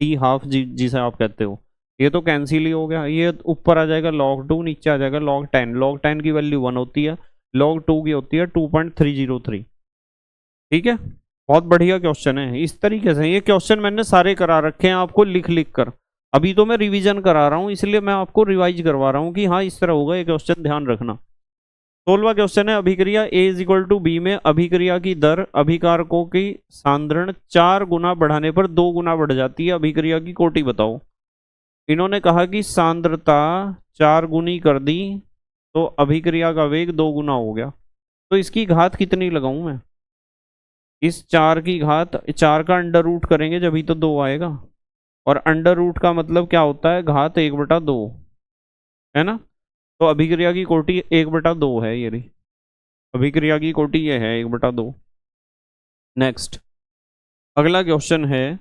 T½ जिसे आप कहते हो, ये तो कैंसिल ही हो गया, ये ऊपर आ जाएगा log 2, नीचे आ जाएगा log 10। log 10 की वैल्यू 1 होती है, log 2 की होती है 2.303। ठीक है, बहुत बढ़िया क्वेश्चन है। इस तरीके से ये क्वेश्चन मैंने सारे करा रखे हैं आपको लिख लिख कर। अभी तो मैं रिवीजन करा रहा हूँ, इसलिए मैं आपको रिवाइज करवा रहा हूँ कि हाँ इस तरह होगा ये क्वेश्चन, ध्यान रखना। 16वां क्वेश्चन है, अभिक्रिया A = B में अभिक्रिया की दर अभिकारकों की सांद्रण 4 गुना बढ़ाने पर 2 गुना बढ़ जाती है, अभिक्रिया की कोटि बताओ। इन्होंने कहा कि सांद्रता 4 गुनी कर दी तो अभिक्रिया का वेग 2 गुना हो गया, तो इसकी घात कितनी लगाऊं मैं, इस 4 की घात, 4 का अंडर रूट करेंगे जब ही तो 2 आएगा, और अंडर रूट का मतलब क्या होता है, घात 1/2, है ना। तो अभिक्रिया की कोटि 1/2 है, ये रही अभिक्रिया की कोटि, ये है 1/2। नेक्स्ट अगला क्वेश्चन है,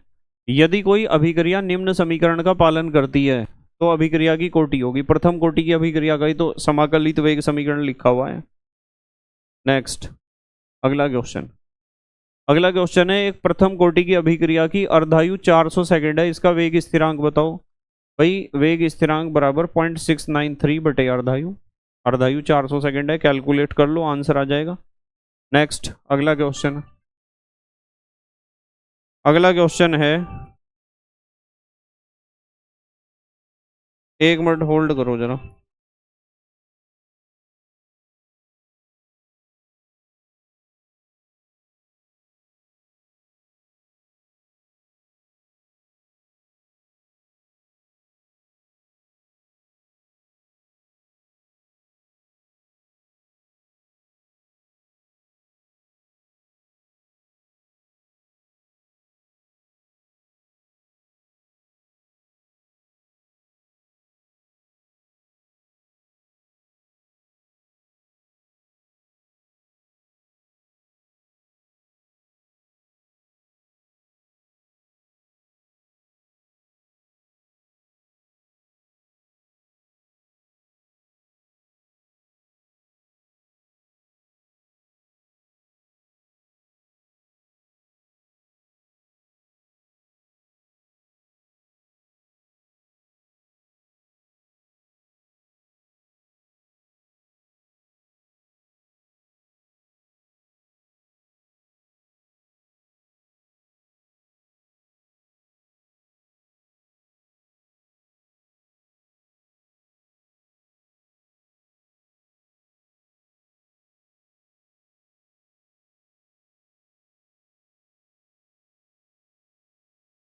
यदि कोई अभिक्रिया निम्न समीकरण का पालन करती है तो अभिक्रिया की कोटि होगी। प्रथम कोटि की अभिक्रिया का ही तो समाकलित वेग समीकरण लिखा हुआ है। नेक्स्ट अगला क्वेश्चन, अगला क्वेश्चन है, एक प्रथम कोटि की अभिक्रिया की अर्धायु 400 सेकेंड है, इसका वेग स्थिरांक बताओ। भाई वेग स्थिरांक बराबर 0.693 बटे अर्धायु, अर्धायु 400 सेकेंड है, कैलकुलेट कर लो आंसर आ जाएगा। नेक्स्ट अगला क्वेश्चन, अगला क्वेश्चन है, 1 मिनट होल्ड करो जरा।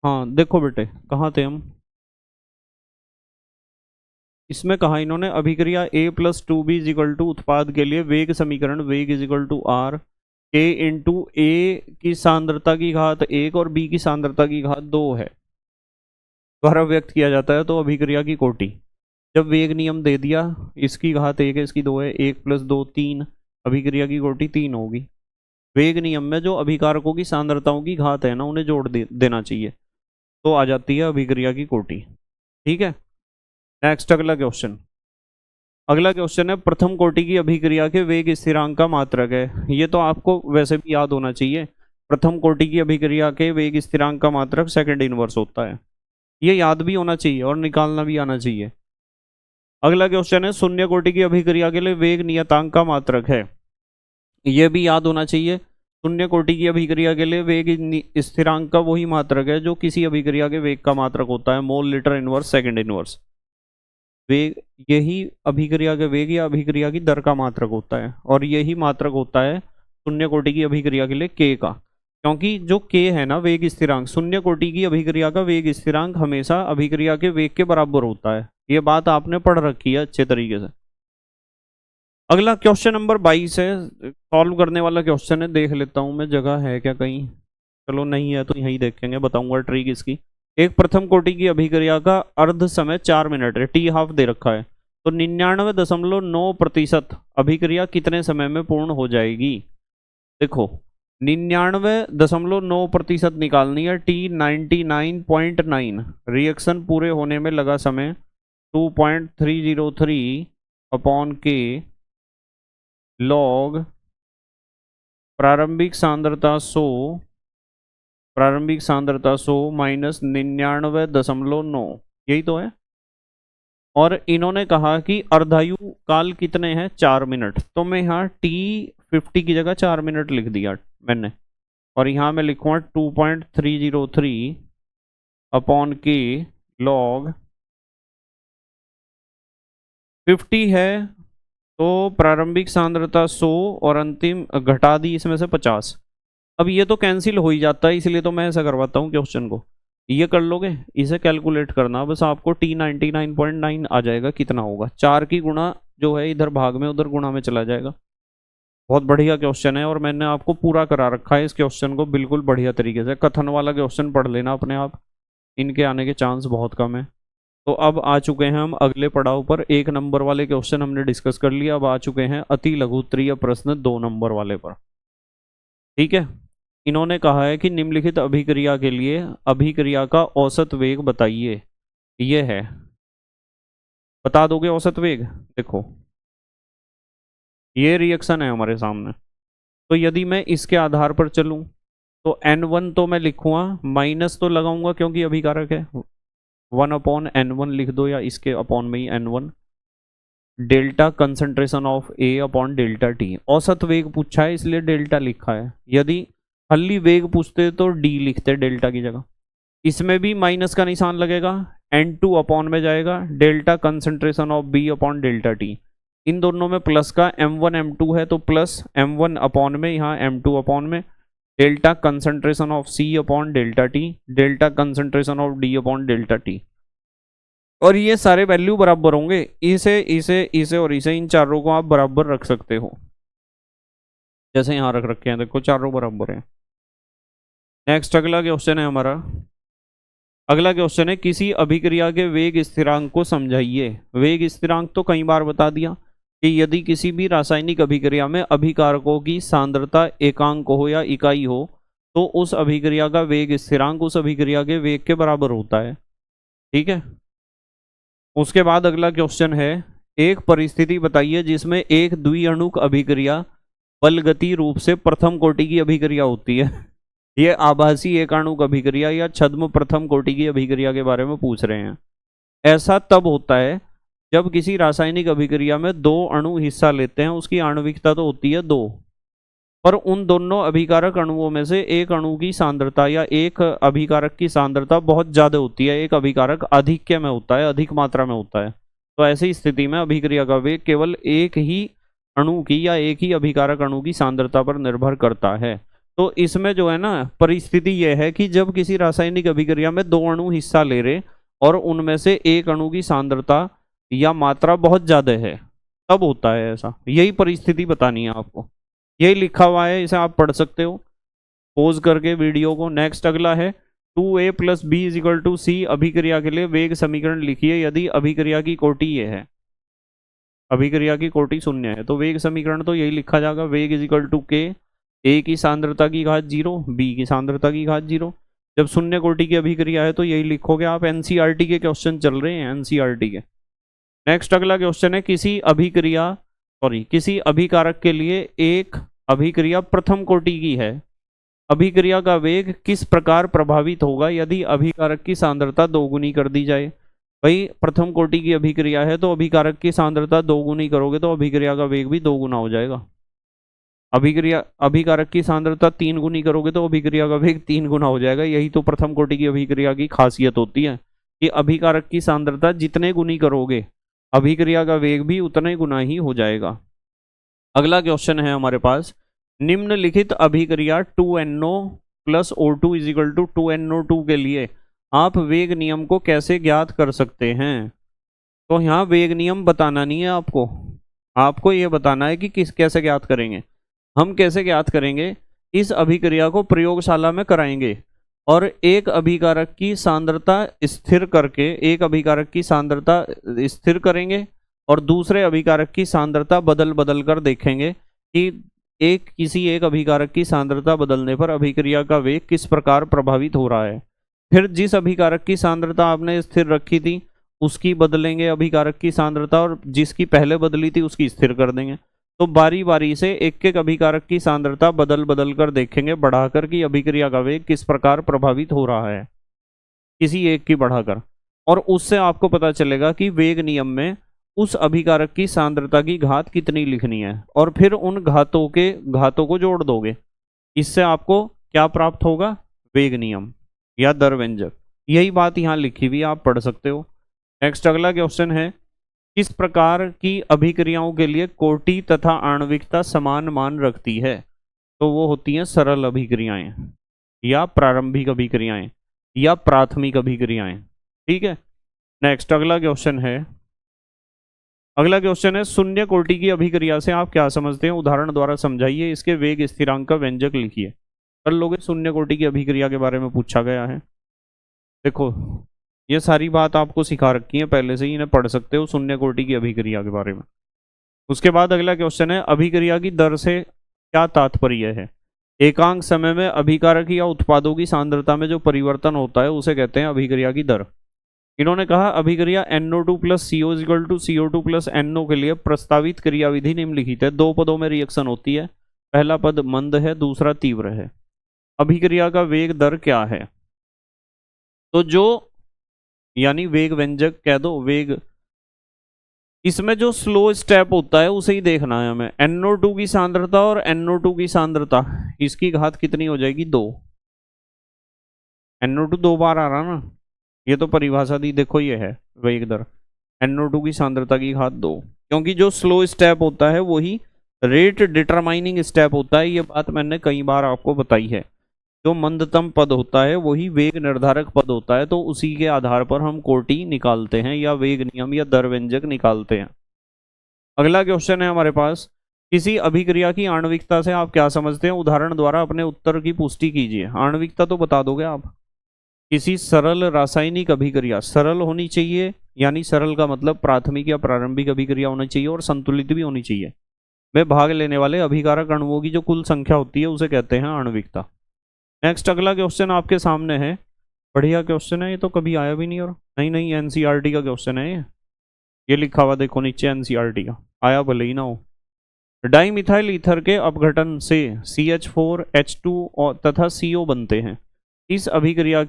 हाँ देखो बेटे, कहाँ थे हम? इसमें कहा इन्होंने अभिक्रिया a plus two B is equal to उत्पाद के लिए वेग समीकरण वेग is equal to R K into A की सांद्रता की घात 1 और b की सांद्रता की घात 2 है द्वारा व्यक्त किया जाता है। तो अभिक्रिया की कोटि, जब वेग नियम दे दिया, इसकी घात 1 है, इसकी 2 है, 1 प्लस 2 3, अभिक्रिया की कोटि 3 होगी। वेग नियम में जो अभिकारकों की सांद्रताओं की घात है ना, उन्हें जोड़ देना चाहिए, तो आ जाती है अभिक्रिया की कोटि। ठीक है, नेक्स्ट अगला क्वेश्चन। अगला क्वेश्चन है प्रथम कोटि की अभिक्रिया के वेग स्थिरांक का मात्रक है। ये तो आपको वैसे भी याद होना चाहिए, प्रथम कोटि की अभिक्रिया के वेग स्थिरांक का मात्रक सेकंड इनवर्स होता है। ये याद भी होना चाहिए और निकालना भी आना चाहिए। अगला क्वेश्चन है शून्य कोटि की अभिक्रिया के लिए वेग नियतांक का मात्रक है। ये भी याद होना चाहिए, शून्य कोटि की अभिक्रिया के लिए वेग स्थिरांक का वही मात्रक है जो किसी अभिक्रिया के वेग का मात्रक होता है, mole litre inverse second inverse. वेग, यही अभिक्रिया के वेग या अभिक्रिया की दर का मात्रक होता है, और यही मात्रक होता है शून्य कोटि की अभिक्रिया के लिए k का। क्योंकि जो k है ना वेग स्थिरांक, शून्य कोटि की अभिक्रिया का वेग स्थिरांक हमेशा अभिक्रिया के वेग के बराबर होता है। ये बात आपने पढ़ रखी है अच्छे तरीके से। अगला क्वेश्चन नंबर 22 है, सॉल्व करने वाला क्वेश्चन है। देख लेता हूं मैं, जगह है क्या कहीं? चलो नहीं है तो यहीं देखेंगे, बताऊंगा ट्रिक इसकी। एक प्रथम कोटि की अभिक्रिया का अर्ध समय 4 मिनट है, टी हाफ दे रखा है, तो 99.9% अभिक्रिया कितने समय में पूर्ण हो जाएगी? देखो 99.9% निकालनी है, टी 99.9, रिएक्शन पूरे होने में लगा समय 2.303 अपॉन के लॉग प्रारंभिक सांद्रता 100 माइनस 99.9, यही तो है। और इन्होंने कहा कि अर्धायु काल कितने हैं? 4 मिनट। तो मैं यहाँ T50 की जगह 4 मिनट लिख दिया मैंने, और यहाँ मैं लिखूंगा 2.303 अपॉन के लॉग 50 है, तो प्रारंभिक सांद्रता 100 और अंतिम घटा दी इसमें से 50। अब ये तो कैंसिल हो ही जाता है, इसलिए तो मैं ऐसा करवाता हूँ क्वेश्चन को। ये कर लोगे, इसे कैलकुलेट करना, बस आपको T 99.9 आ जाएगा। कितना होगा? 4 की गुणा जो है इधर भाग में, उधर गुणा में चला जाएगा। बहुत बढ़िया क्वेश्चन है, और मैंने आपको पूरा करा रखा है इस क्वेश्चन को बिल्कुल बढ़िया तरीके से। कथन वाला क्वेश्चन पढ़ लेना अपने आप, इनके आने के चांस बहुत कम है। तो अब आ चुके हैं हम अगले पड़ाव पर। 1 नंबर वाले क्वेश्चन हमने डिस्कस कर लिया, अब आ चुके हैं अति लघुत्तरीय प्रश्न 2 नंबर वाले पर। ठीक है, इन्होंने कहा है कि निम्नलिखित अभिक्रिया के लिए अभिक्रिया का औसत वेग बताइए। ये है, बता दोगे औसत वेग? देखो ये रिएक्शन है हमारे सामने, तो यदि मैं इसके आधार पर चलूं तो N1 तो मैं लिखूंगा, माइनस तो लगाऊंगा क्योंकि अभिकारक है, 1/N1 लिख दो, या इसके अपॉन में ही N1, delta concentration of A upon delta T. औसत वेग पूछा है इसलिए डेल्टा लिखा है, यदि खाली वेग पूछते तो D लिखते डेल्टा की जगह। इसमें भी माइनस का निशान लगेगा, N2 अपॉन में जाएगा, delta concentration of B upon delta T. इन दोनों में प्लस का M1 M2 है, तो प्लस M1 अपॉन में, यहाँ M2 अपॉन में, delta concentration of C upon delta T, delta concentration of D upon delta T. और ये सारे वैल्यू बराबर होंगे, इसे इसे इसे और इसे, इन चारों को आप बराबर रख सकते हो, जैसे यहाँ रख रखे हैं, देखो चारों बराबर हैं। नेक्स्ट अगला क्वेश्चन है हमारा। अगला क्वेश्चन है किसी अभिक्रिया के वेग स्थिरांक को समझाइए। वेग स्थिरांक तो कई बार बता दिया कि यदि किसी भी रासायनिक अभिक्रिया में अभिकारकों की सांद्रता एकांक हो या इकाई हो, तो उस अभिक्रिया का वेग स्थिरांक उस अभिक्रिया के वेग के बराबर होता है। ठीक है, उसके बाद अगला क्वेश्चन है, एक परिस्थिति बताइए जिसमें एक द्विअणुक अभिक्रिया बलगति रूप से प्रथम कोटि की अभिक्रिया होती है। ये आभासी एकाणुक अभिक्रिया या छद्म प्रथम कोटि की अभिक्रिया के बारे में पूछ रहे हैं। ऐसा तब होता है जब किसी रासायनिक अभिक्रिया में 2 अणु हिस्सा लेते हैं, उसकी आणविकता तो होती है 2, पर उन दोनों अभिकारक अणुओं में से एक अणु की सांद्रता या एक अभिकारक की सांद्रता बहुत ज्यादा होती है, एक अभिकारक आधिक्य में होता है, अधिक मात्रा में होता है। तो ऐसी स्थिति में अभिक्रिया का वेग केवल एक ही अणु की या एक ही अभिकारक अणु की सांद्रता पर निर्भर करता है। तो इसमें जो है ना परिस्थिति यह है कि जब किसी रासायनिक अभिक्रिया में दो अणु हिस्सा ले रहे और उनमें से एक अणु की सांद्रता या मात्रा बहुत ज्यादा है, तब होता है ऐसा। यही परिस्थिति बतानी है आपको, यही लिखा हुआ है, इसे आप पढ़ सकते हो पॉज करके वीडियो को। नेक्स्ट अगला है 2a + b = c। अभिक्रिया के लिए वेग समीकरण लिखिए यदि अभिक्रिया की कोटि ये है, अभिक्रिया की कोटि शून्य है। तो वेग समीकरण तो यही लिखा जाएगा, वेग = k, a की सांद्रता की घात 0, b की सांद्रता की घात 0। जब शून्य कोटि की अभिक्रिया है तो यही लिखोगे आप। एनसीईआरटी के क्वेश्चन चल रहे हैं, एनसीईआरटी के। नेक्स्ट अगला क्वेश्चन है किसी अभिकारक के लिए एक अभिक्रिया प्रथम कोटि की है, अभिक्रिया का वेग किस प्रकार प्रभावित होगा यदि अभिकारक की सांद्रता दोगुनी कर दी जाए। भाई प्रथम कोटि की अभिक्रिया है तो अभिकारक की सांद्रता दोगुनी करोगे तो अभिक्रिया का वेग भी दोगुना हो जाएगा। अभिकारक की सांद्रता 3 गुनी करोगे तो अभिक्रिया का वेग 3 गुना हो जाएगा। यही तो प्रथम कोटि की अभिक्रिया की खासियत होती है कि अभिकारक की सांद्रता जितने गुनी करोगे अभिक्रिया का वेग भी उतने गुना ही हो जाएगा। अगला क्वेश्चन है हमारे पास, निम्नलिखित अभिक्रिया 2NO + O2 = 2NO2 के लिए आप वेग नियम को कैसे ज्ञात कर सकते हैं। तो यहाँ वेग नियम बताना नहीं है आपको, आपको ये बताना है कि कैसे ज्ञात करेंगे। हम कैसे ज्ञात करेंगे, इस अभिक्रिया को प्रयोगशाला में कराएंगे और एक अभिकारक की सांद्रता स्थिर करके, एक अभिकारक की सांद्रता स्थिर करेंगे और दूसरे अभिकारक की सांद्रता बदल बदल कर देखेंगे कि किसी एक अभिकारक की सांद्रता बदलने पर अभिक्रिया का वेग किस प्रकार प्रभावित हो रहा है। फिर जिस अभिकारक की सांद्रता आपने स्थिर रखी थी उसकी बदलेंगे अभिकारक की सांद्रता, और जिसकी पहले बदली थी उसकी स्थिर कर देंगे। तो बारी बारी से एक एक अभिकारक की सांद्रता बदल बदल कर देखेंगे, बढ़ाकर कि अभिक्रिया का वेग किस प्रकार प्रभावित हो रहा है किसी एक की बढ़ाकर, और उससे आपको पता चलेगा कि वेग नियम में उस अभिकारक की सांद्रता की घात कितनी लिखनी है, और फिर उन घातों को जोड़ दोगे। इससे आपको क्या प्राप्त होगा, वेग नियम या दर व्यंजक। यही बात यहाँ लिखी हुई, आप पढ़ सकते हो। नेक्स्ट अगला क्वेश्चन है, किस प्रकार की अभिक्रियाओं के लिए कोटि तथा आणविकता समान मान रखती है। तो वो होती हैं सरल अभिक्रियाएं या प्रारंभिक अभिक्रियाएं या प्राथमिक अभिक्रियाएं। ठीक है। नेक्स्ट अगला क्वेश्चन है शून्य कोटि की अभिक्रिया से आप क्या समझते हैं, उदाहरण द्वारा समझाइए, इसके वेग स्थिरांक का व्यंजक लिखिए। कर लोगे, शून्य कोटि की अभिक्रिया के बारे में पूछा गया है। देखो ये सारी बात आपको सिखा रखी है पहले से ही, इन्हें पढ़ सकते हो शून्य कोटि की अभिक्रिया के बारे में। उसके बाद अगला क्वेश्चन है, अभिक्रिया की दर से क्या तात्पर्य है। एकांक समय में अभिकारक या उत्पादों की सांद्रता में जो परिवर्तन होता है उसे कहते हैं अभिक्रिया की दर। इन्होंने कहा अभिक्रिया NO2 + CO = CO2 + NO के लिए प्रस्तावित क्रियाविधि निम्नलिखित है। दो पदों में रिएक्शन होती है, पहला पद मंद है, दूसरा तीव्र है। अभिक्रिया का वेग दर क्या है, तो जो यानी वेग व्यंजक कह दो, वेग, इसमें जो स्लो स्टेप होता है उसे ही देखना है हमें। NO2 की सांद्रता और NO2 की सांद्रता, इसकी घात कितनी हो जाएगी, 2। NO2 2 बार आ रहा ना, ये तो परिभाषा दी, देखो ये है वेग दर, NO2 की सांद्रता की घात 2, क्योंकि जो स्लो स्टेप होता है वही रेट डिटरमाइनिंग स्टेप होता है। ये बात मैंने कई बार आपको बताई है। जो मंदतम पद होता है वही वेग निर्धारक पद होता है, तो उसी के आधार पर हम कोटि निकालते हैं या वेग नियम या दर व्यंजक निकालते हैं। अगला क्वेश्चन है हमारे पास, किसी अभिक्रिया की आणविकता से आप क्या समझते हैं, उदाहरण द्वारा अपने उत्तर की पुष्टि कीजिए। आणविकता तो बता दोगे आप। किसी सरल रासायनिक अभिक्रिया, सरल होनी चाहिए, यानी सरल का मतलब प्राथमिक या प्रारंभिक अभिक्रिया होनी चाहिए और संतुलित भी होनी चाहिए, में भाग लेने वाले अभिकारक अणुओं की जो कुल संख्या होती है उसे कहते हैं आणविकता। नेक्स्ट अगला क्वेश्चन आपके सामने है, बढ़िया क्वेश्चन है, ये तो कभी आया भी नहीं, और नहीं एनसीईआरटी का क्वेश्चन है ये लिखा हुआ देखो नीचे एनसीईआरटी का, आया भले ही ना हो। डाइमिथाइल ईथर के अपघटन से CH4H2 तथा CO बनते हैं। इस अभिक्रिया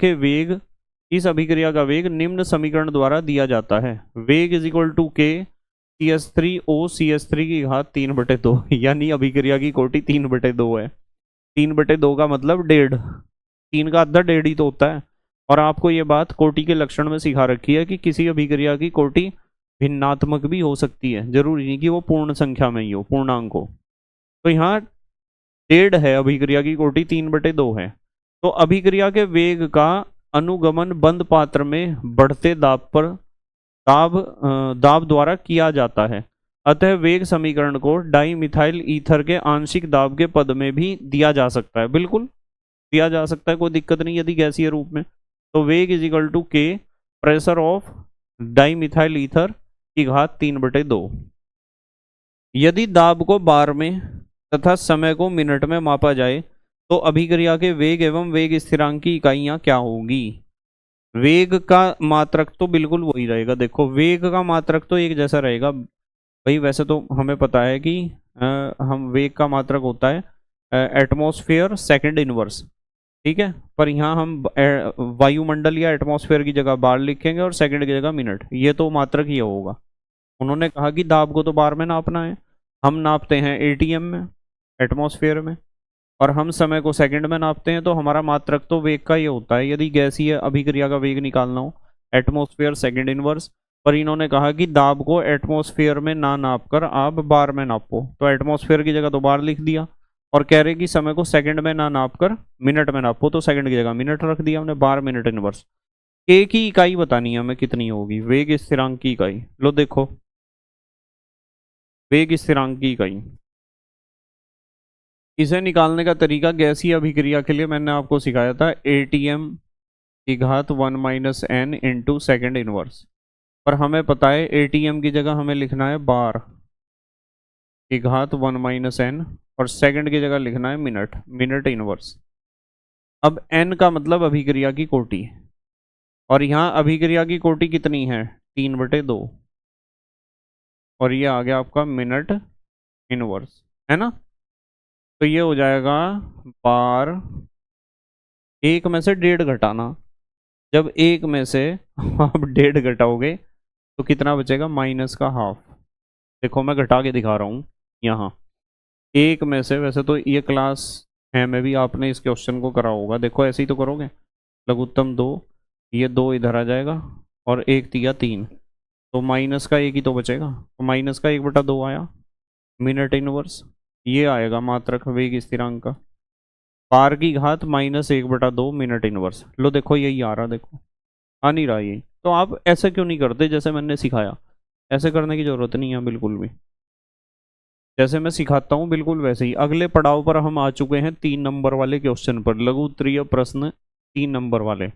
का वेग निम्न समीकरण द्वारा दिया जाता है। वेग = K CH3O CH3 की घात 3/2, यानी अभिक्रिया की कोटि 3/2 है। 3/2 का मतलब 1.5, 3 का आधा 1.5 ही तो होता है। और आपको ये बात कोटि के लक्षण में सिखा रखी है कि किसी अभिक्रिया की कोटि भिन्नात्मक भी हो सकती है, जरूरी नहीं कि वो पूर्ण संख्या में ही हो, पूर्णांक हो। तो यहाँ डेढ़ है, अभिक्रिया की कोटि 3/2 है। तो अभिक्रिया के वेग का अनुगमन बंद पात्र में बढ़ते दाब पर दाब द्वारा किया जाता है। अतः वेग समीकरण को डाई मिथाइल ईथर के आंशिक दाब के पद में भी दिया जा सकता है। बिल्कुल दिया जा सकता है, कोई दिक्कत नहीं यदि गैसीय रूप में। तो वेग इज इक्वल टू के pressure of di methyl ether की घात 3/2। यदि दाब को बार में तथा समय को मिनट में मापा जाए तो अभिक्रिया के वेग एवं वेग स्थिरांक की इकाइयां क्या होगी। वेग का मात्रक तो बिल्कुल वही रहेगा। देखो वेग का मात्रक तो एक जैसा रहेगा भाई। वैसे तो हमें पता है कि हम वेग का मात्रक होता है एटमॉस्फेयर सेकंड इनवर्स, ठीक है। पर यहाँ हम वायुमंडल या एटमॉस्फेयर की जगह बार लिखेंगे और सेकंड की जगह मिनट, ये तो मात्रक ही होगा। उन्होंने कहा कि दाब को तो बार में नापना है, हम नापते हैं एटीएम में, एटमॉस्फेयर में, और हम समय को सेकंड में नापते हैं। तो हमारा मात्रक तो वेग का ही होता है यदि गैसीय अभिक्रिया का वेग निकालना हो, एटमॉस्फेयर सेकंड इनवर्स। पर इन्होंने कहा कि दाब को एटमॉस्फेयर में ना नाप कर आप बार में नापो, तो एटमॉस्फेयर की जगह तो बार लिख दिया, और कह रहे कि समय को सेकंड में ना नाप कर मिनट में नापो, तो सेकंड की जगह मिनट रख दिया हमने, बार मिनट इनवर्स। के की इकाई बतानी है हमें कितनी होगी, वेग स्थिरांक की इकाई। लो देखो, वेग स्थिरांक की इकाई, इसे निकालने का तरीका गैसीय अभिक्रिया के लिए मैंने आपको सिखाया था, एटीएम की घात 1 - n × सेकंड इनवर्स। पर हमें पता है एटीएम की जगह हमें लिखना है बार की घात 1 - n, और सेकंड की जगह लिखना है मिनट, मिनट इनवर्स। अब n का मतलब अभिक्रिया की कोटि, और यहाँ अभिक्रिया की कोटि कितनी है, 3/2, और ये आ गया आपका मिनट इनवर्स, है ना। तो ये हो जाएगा बार, एक में से डेढ़ घटाना, जब एक में से आप डेढ़ घटाओगे तो कितना बचेगा, माइनस का हाफ। देखो मैं घटा के दिखा रहा हूँ यहाँ, एक में से, वैसे तो ये क्लास है में भी आपने इस क्वेश्चन को करा होगा, देखो ऐसे ही तो करोगे, लघुत्तम 2, ये 2 इधर आ जाएगा, और 1 तिया 3, तो माइनस का 1 ही तो बचेगा, तो माइनस का 1/2 आया मिनट इनवर्स। ये आएगा मात्रक वेग स्थिरांक का, बार की घात -1/2 मिनट इनवर्स। लो देखो यही आ रहा, देखो आ नहीं रहा यही। तो आप ऐसे क्यों नहीं करते जैसे मैंने सिखाया, ऐसे करने की जरूरत नहीं है बिल्कुल भी, जैसे मैं सिखाता हूँ बिल्कुल वैसे ही। अगले पड़ाव पर हम आ चुके हैं 3 नंबर वाले क्वेश्चन पर, लघु उत्तरीय प्रश्न 3 नंबर वाले।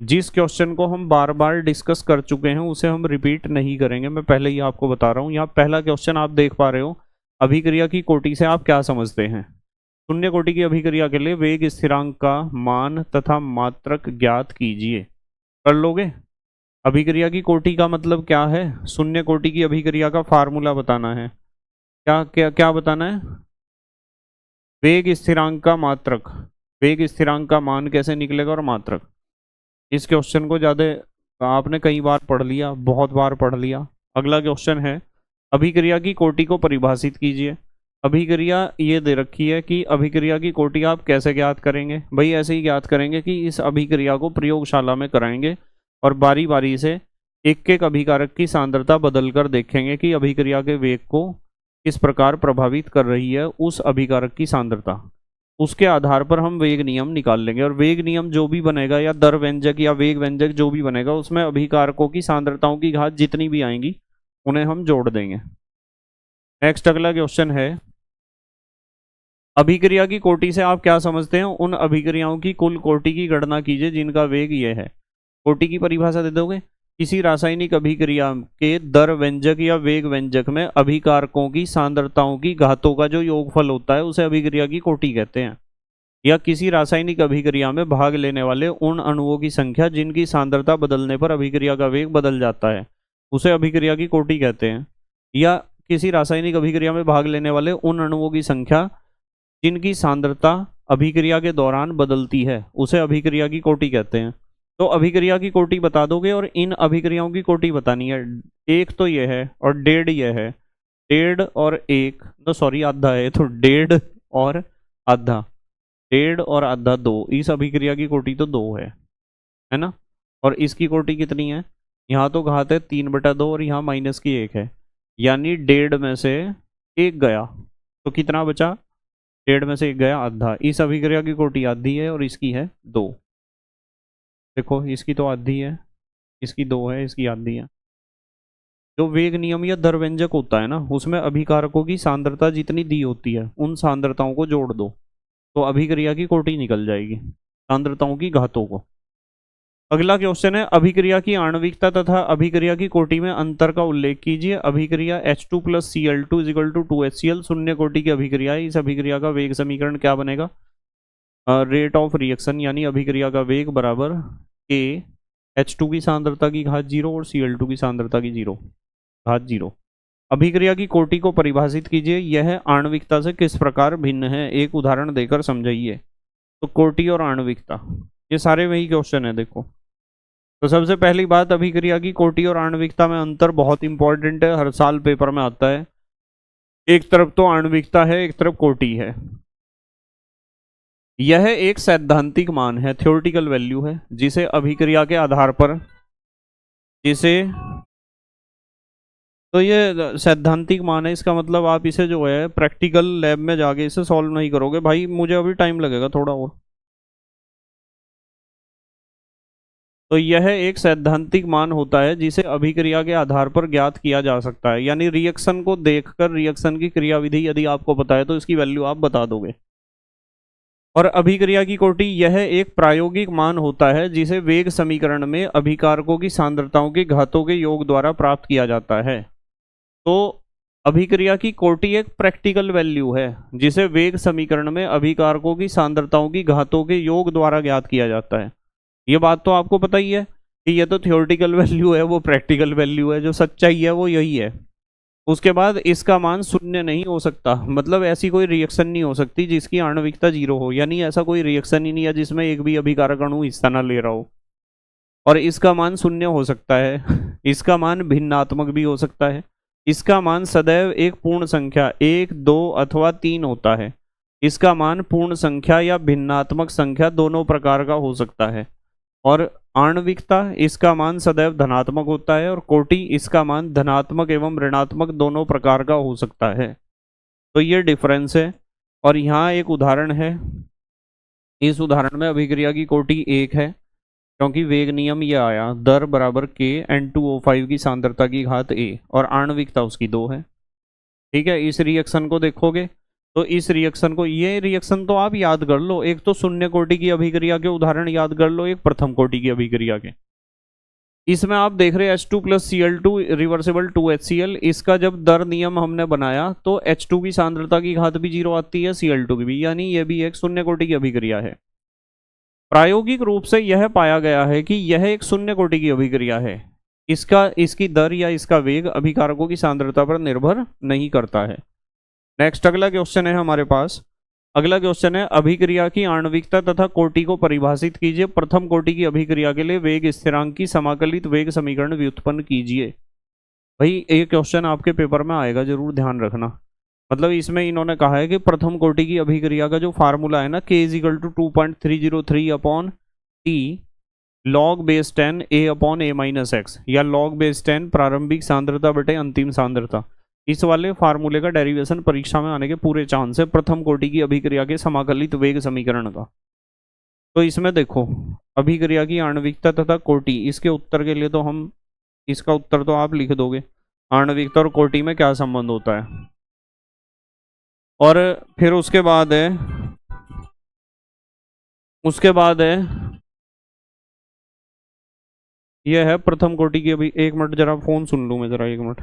जिस क्वेश्चन को हम बार बार डिस्कस कर चुके हैं उसे हम रिपीट नहीं करेंगे, मैं पहले ही आपको बता रहा हूँ। यहाँ पहला क्वेश्चन आप देख पा रहे हो, अभिक्रिया की कोटि से आप क्या समझते हैं। शून्य कोटि की अभिक्रिया के लिए वेग स्थिरांक का मान तथा मात्रक ज्ञात कीजिए। कर लोगे। अभिक्रिया की कोटि का मतलब क्या है, शून्य कोटि की अभिक्रिया का फार्मूला बताना है। क्या क्या क्या बताना है, वेग स्थिरांक का मात्रक, वेग स्थिरांक का मान कैसे निकलेगा और मात्रक। इस क्वेश्चन को ज़्यादा आपने कई बार पढ़ लिया, बहुत बार पढ़ लिया। अगला क्वेश्चन है, अभिक्रिया की कोटि को परिभाषित कीजिए। अभिक्रिया ये दे रखी है कि अभिक्रिया की कोटि आप कैसे ज्ञात करेंगे, भाई ऐसे ही ज्ञात करेंगे कि इस अभिक्रिया को प्रयोगशाला में कराएंगे और बारी बारी से एक एक अभिकारक की सांद्रता बदल कर देखेंगे कि अभिक्रिया के वेग को किस प्रकार प्रभावित कर रही है उस अभिकारक की सांद्रता। उसके आधार पर हम वेग नियम निकाल लेंगे, और वेग नियम जो भी बनेगा या दर व्यंजक या वेग व्यंजक जो भी बनेगा उसमें अभिकारकों की सांद्रताओं की घात जितनी भी आएंगी उन्हें हम जोड़ देंगे। नेक्स्ट अगला क्वेश्चन है, अभिक्रिया की कोटि से आप क्या समझते हैं, उन अभिक्रियाओं की कुल कोटि की गणना कीजिए जिनका वेग यह है। कोटि की परिभाषा दे दोगे, किसी रासायनिक अभिक्रिया के दर व्यंजक या वेग व्यंजक में अभिकारकों की सांद्रताओं की घातों का जो योगफल होता है उसे अभिक्रिया की कोटि कहते हैं। या किसी रासायनिक अभिक्रिया में भाग लेने वाले उन अणुओं की संख्या जिनकी सांद्रता बदलने पर अभिक्रिया का वेग बदल जाता है उसे अभिक्रिया की कोटि कहते हैं। या किसी रासायनिक अभिक्रिया में भाग लेने वाले उन अणुओं की संख्या जिनकी सांद्रता अभिक्रिया के दौरान बदलती है उसे अभिक्रिया की कोटि कहते हैं। तो अभिक्रिया की कोटि बता दोगे और इन अभिक्रियाओं की कोटि बतानी है। एक तो यह है और डेढ़ यह है, डेढ़ और एक, तो सॉरी आधा है, तो डेढ़ और आधा, डेढ़ और आधा 2, इस अभिक्रिया की कोटि तो 2 है ना। और इसकी कोटि कितनी है, यहाँ तो घात है 3/2 और यहाँ माइनस की 1 है, यानी डेढ़ में से 1 गया तो कितना बचा, 1.5 में से 1 गया, आधा। इस अभिक्रिया की कोटि आधी है और इसकी है 2। देखो इसकी तो आधी है, इसकी 2 है, इसकी आधी है। जो वेग नियम या दरव्यंजक होता है ना, उसमें अभिकारकों की सांद्रता जितनी दी होती है उन सांद्रताओं को जोड़ दो, तो अभिक्रिया की कोटि निकल जाएगी सांद्रताओं की घातों को। अगला क्वेश्चन है, अभिक्रिया की आणविकता तथा अभिक्रिया की कोटि में अंतर का उल्लेख कीजिए। अभिक्रिया H2 plus Cl2 is equal to 2HCl शून्य कोटि की अभिक्रिया है। इस अभिक्रिया का वेग समीकरण क्या बनेगा? रेट ऑफ रिएक्शन यानी अभिक्रिया का वेग बराबर के H2 की सांद्रता की घात 0 और Cl2 की सांद्रता की घात 0। अभिक्रिया की कोटि को परिभाषित कीजिए, यह आणविकता से किस प्रकार भिन्न है? एक उदाहरण देकर समझाइए। तो कोटि और आणविकता, ये सारे वही क्वेश्चन है। देखो, तो सबसे पहली बात, अभिक्रिया की कोटि और आणविकता में अंतर बहुत इंपॉर्टेंट है, हर साल पेपर में आता है। एक तरफ तो आणविकता है, एक तरफ कोटि है। यह एक सैद्धांतिक मान है, थ्योरेटिकल वैल्यू है, जिसे अभिक्रिया के आधार पर जिसे तो ये सैद्धांतिक मान है, इसका मतलब आप इसे जो है प्रैक्टिकल लैब में जाके इसे सॉल्व नहीं करोगे भाई, मुझे अभी टाइम लगेगा थोड़ा और। तो यह एक सैद्धांतिक मान होता है जिसे अभिक्रिया के आधार पर ज्ञात किया जा सकता है, यानी रिएक्शन को देखकर रिएक्शन की क्रियाविधि यदि आपको पता है तो इसकी वैल्यू आप बता दोगे। और अभिक्रिया की कोटि, यह एक प्रायोगिक मान होता है जिसे वेग समीकरण में अभिकारकों की सांद्रताओं के घातों के योग द्वारा प्राप्त किया जाता है। तो अभिक्रिया की कोटि एक प्रैक्टिकल वैल्यू है जिसे वेग समीकरण में अभिकारकों की सांद्रताओं की घातों के योग द्वारा ज्ञात किया जाता है। ये बात तो आपको पता ही है कि ये तो थ्योरेटिकल वैल्यू है, वो प्रैक्टिकल वैल्यू है, जो सच्चाई है वो यही है। उसके बाद इसका मान शून्य नहीं हो सकता, मतलब ऐसी कोई रिएक्शन नहीं हो सकती जिसकी आणविकता 0 हो, यानी ऐसा कोई रिएक्शन ही नहीं है जिसमें एक भी अभिकारक अणु हिस्सा ना ले रहा हो। और इसका मान शून्य हो सकता है, इसका मान भिन्नात्मक भी हो सकता है। इसका मान सदैव एक पूर्ण संख्या 1, 2 अथवा 3 होता है। इसका मान पूर्ण संख्या या भिन्नात्मक संख्या दोनों प्रकार का हो सकता है। और आणविकता, इसका मान सदैव धनात्मक होता है, और कोटि, इसका मान धनात्मक एवं ऋणात्मक दोनों प्रकार का हो सकता है। तो ये डिफरेंस है। और यहाँ एक उदाहरण है, इस उदाहरण में अभिक्रिया की कोटि 1 है क्योंकि वेग नियम ये आया, दर बराबर के N2O5 की सांद्रता की घात A, और आणविकता उसकी 2 है। ठीक है, इस रिएक्शन को देखोगे तो इस रिएक्शन को, ये रिएक्शन तो आप याद कर लो, एक तो शून्य कोटि की अभिक्रिया के उदाहरण याद कर लो, एक प्रथम कोटि की अभिक्रिया के। इसमें आप देख रहे हैं H2 plus Cl2 reversible 2HCl, इसका जब दर नियम हमने बनाया तो H2 की सांद्रता की घात भी 0 आती है, Cl2 की भी, यानी ये भी एक शून्य कोटि की अभिक्रिया है। प्रायोगिक रूप से यह पाया गया है कि यह एक शून्य कोटि की अभिक्रिया है, इसकी दर या इसका वेग अभिकारकों की सांद्रता पर निर्भर नहीं करता है। नेक्स्ट अगला क्वेश्चन है हमारे पास। अगला क्वेश्चन है, अभिक्रिया की आणविकता तथा कोटि को परिभाषित कीजिए। प्रथम कोटि की अभिक्रिया के लिए वेग स्थिरांक की समाकलित वेग समीकरण व्युत्पन्न कीजिए। भाई ये क्वेश्चन आपके पेपर में आएगा, जरूर ध्यान रखना। मतलब इसमें इन्होंने कहा है कि प्रथम कोटि की अभिक्रिया का जो फार्मूला है ना, K is equal to 2.303 upon T log base 10 A upon A minus X, या लॉग बेस 10 प्रारंभिक सांद्रता बटे अंतिम सांद्रता, इस वाले फार्मूले का डेरिवेशन परीक्षा में आने के पूरे चांस है प्रथम कोटि की अभिक्रिया के समाकलित वेग समीकरण का। तो इसमें देखो, अभिक्रिया की आणविकता तथा कोटि, इसके उत्तर के लिए तो हम, इसका उत्तर तो आप लिख दोगे, आणविकता और कोटि में क्या संबंध होता है। और फिर उसके बाद है यह है प्रथम कोटि की अभी, एक मिनट जरा फोन सुन लूं मैं, जरा एक मिनट।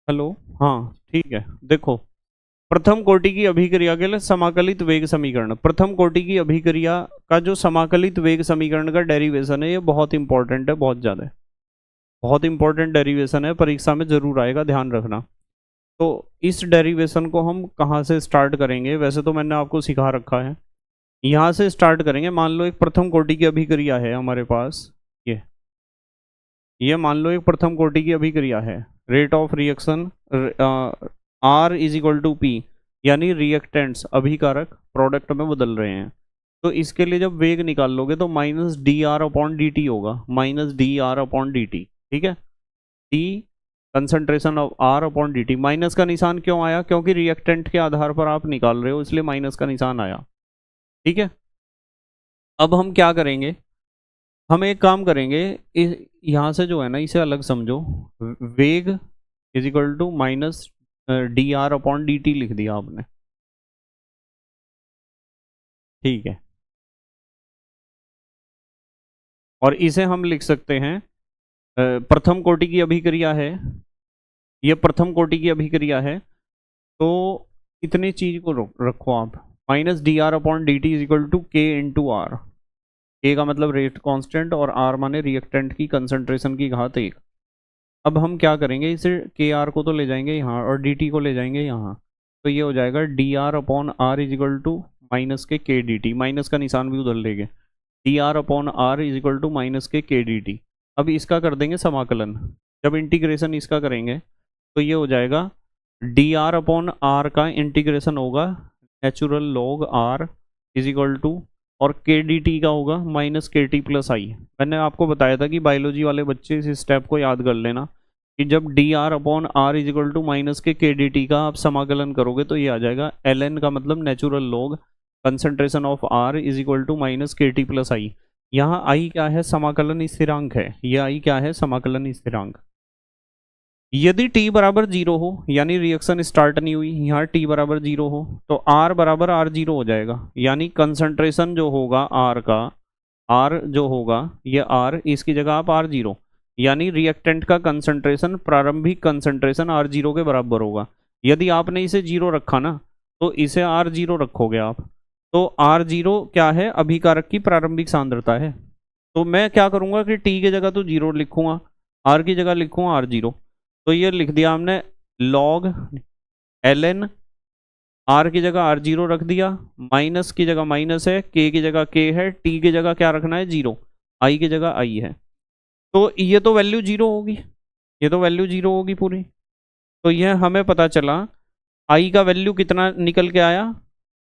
हेलो, हाँ ठीक है। देखो, प्रथम कोटि की अभिक्रिया के लिए समाकलित वेग समीकरण, प्रथम कोटि की अभिक्रिया का जो समाकलित वेग समीकरण का डेरिवेशन है, ये बहुत इंपॉर्टेंट है, बहुत ज़्यादा बहुत इंपॉर्टेंट डेरिवेशन है, परीक्षा में जरूर आएगा, ध्यान रखना। तो इस डेरिवेशन को हम कहाँ से स्टार्ट करेंगे? वैसे तो मैंने आपको सिखा रखा है, यहाँ से स्टार्ट करेंगे। मान लो एक प्रथम कोटि की अभिक्रिया है हमारे पास, ये मान लो एक प्रथम कोटि की अभिक्रिया है, rate of reaction R is equal to P, यानी रिएक्टेंट्स अभिकारक प्रोडक्ट में बदल रहे हैं। तो इसके लिए जब वेग निकाल लोगे तो minus D R upon D T होगा, minus D R upon D T, ठीक है। D concentration of R upon D T, minus का निशान क्यों आया? क्योंकि रिएक्टेंट के आधार पर आप निकाल रहे हो, इसलिए माइनस का निशान आया, ठीक है। अब हम क्या करेंगे, हम एक काम करेंगे, यहाँ से जो है ना, इसे अलग समझो। वेग is equal to minus D R upon D T लिख दिया आपने, ठीक है। और इसे हम लिख सकते हैं, प्रथम कोटि की अभिक्रिया है, ये प्रथम कोटि की अभिक्रिया है। तो इतनी चीज को रखो आप, minus D R upon D T is equal to K into R. K का मतलब रेट कांस्टेंट और आर माने रिएक्टेंट की कंसंट्रेशन की घात 1। अब हम क्या करेंगे, इसे के आर को तो ले जाएंगे यहाँ और डी टी को ले जाएंगे यहाँ, तो ये हो जाएगा D R upon R is equal to minus K D T, minus का निशान भी उधर लेंगे, D R upon R is equal to minus K D T. अब इसका कर देंगे समाकलन, जब इंटीग्रेशन इसका करेंगे तो ये हो जाएगा डी आर अपॉन आर का इंटीग्रेशन होगा natural log R is equal to, और के डी टी का होगा माइनस के टी प्लस आई। मैंने आपको बताया था कि बायोलॉजी वाले बच्चे इस स्टेप को याद कर लेना कि जब D R upon R is equal to minus K D T का आप समाकलन करोगे तो ये आ जाएगा एल एन का मतलब natural log concentration of R is equal to minus K T plus I. यहाँ आई क्या है? समाकलन स्थिरांक है, ये आई क्या है? समाकलन स्थिरांक। यदि t बराबर 0 हो, यानी रिएक्शन स्टार्ट नहीं हुई, यहाँ t बराबर 0 हो, तो r बराबर r जीरो हो जाएगा, यानी कंसंट्रेशन जो होगा r का, r जो होगा ये r, इसकी जगह आप r जीरो, यानी रिएक्टेंट का कंसंट्रेशन, प्रारंभिक कंसंट्रेशन r जीरो के बराबर होगा। यदि आपने इसे जीरो रखा ना, तो इसे r जीरो रखोगे आप, तो r जीरो क्या है? अभिकारक की प्रारंभिक सांद्रता है। तो मैं क्या करूंगा कि t की जगह तो जीरो लिखूंगा, r की जगह लिखूंगा r जीरो। तो ये लिख दिया हमने लॉग एल एन, आर की जगह आर जीरो रख दिया, माइनस की जगह माइनस है, के की जगह के है, टी की जगह क्या रखना है? जीरो, आई की जगह आई है। तो ये तो वैल्यू जीरो होगी, ये तो वैल्यू जीरो होगी पूरी। तो यह हमें पता चला आई का वैल्यू कितना निकल के आया?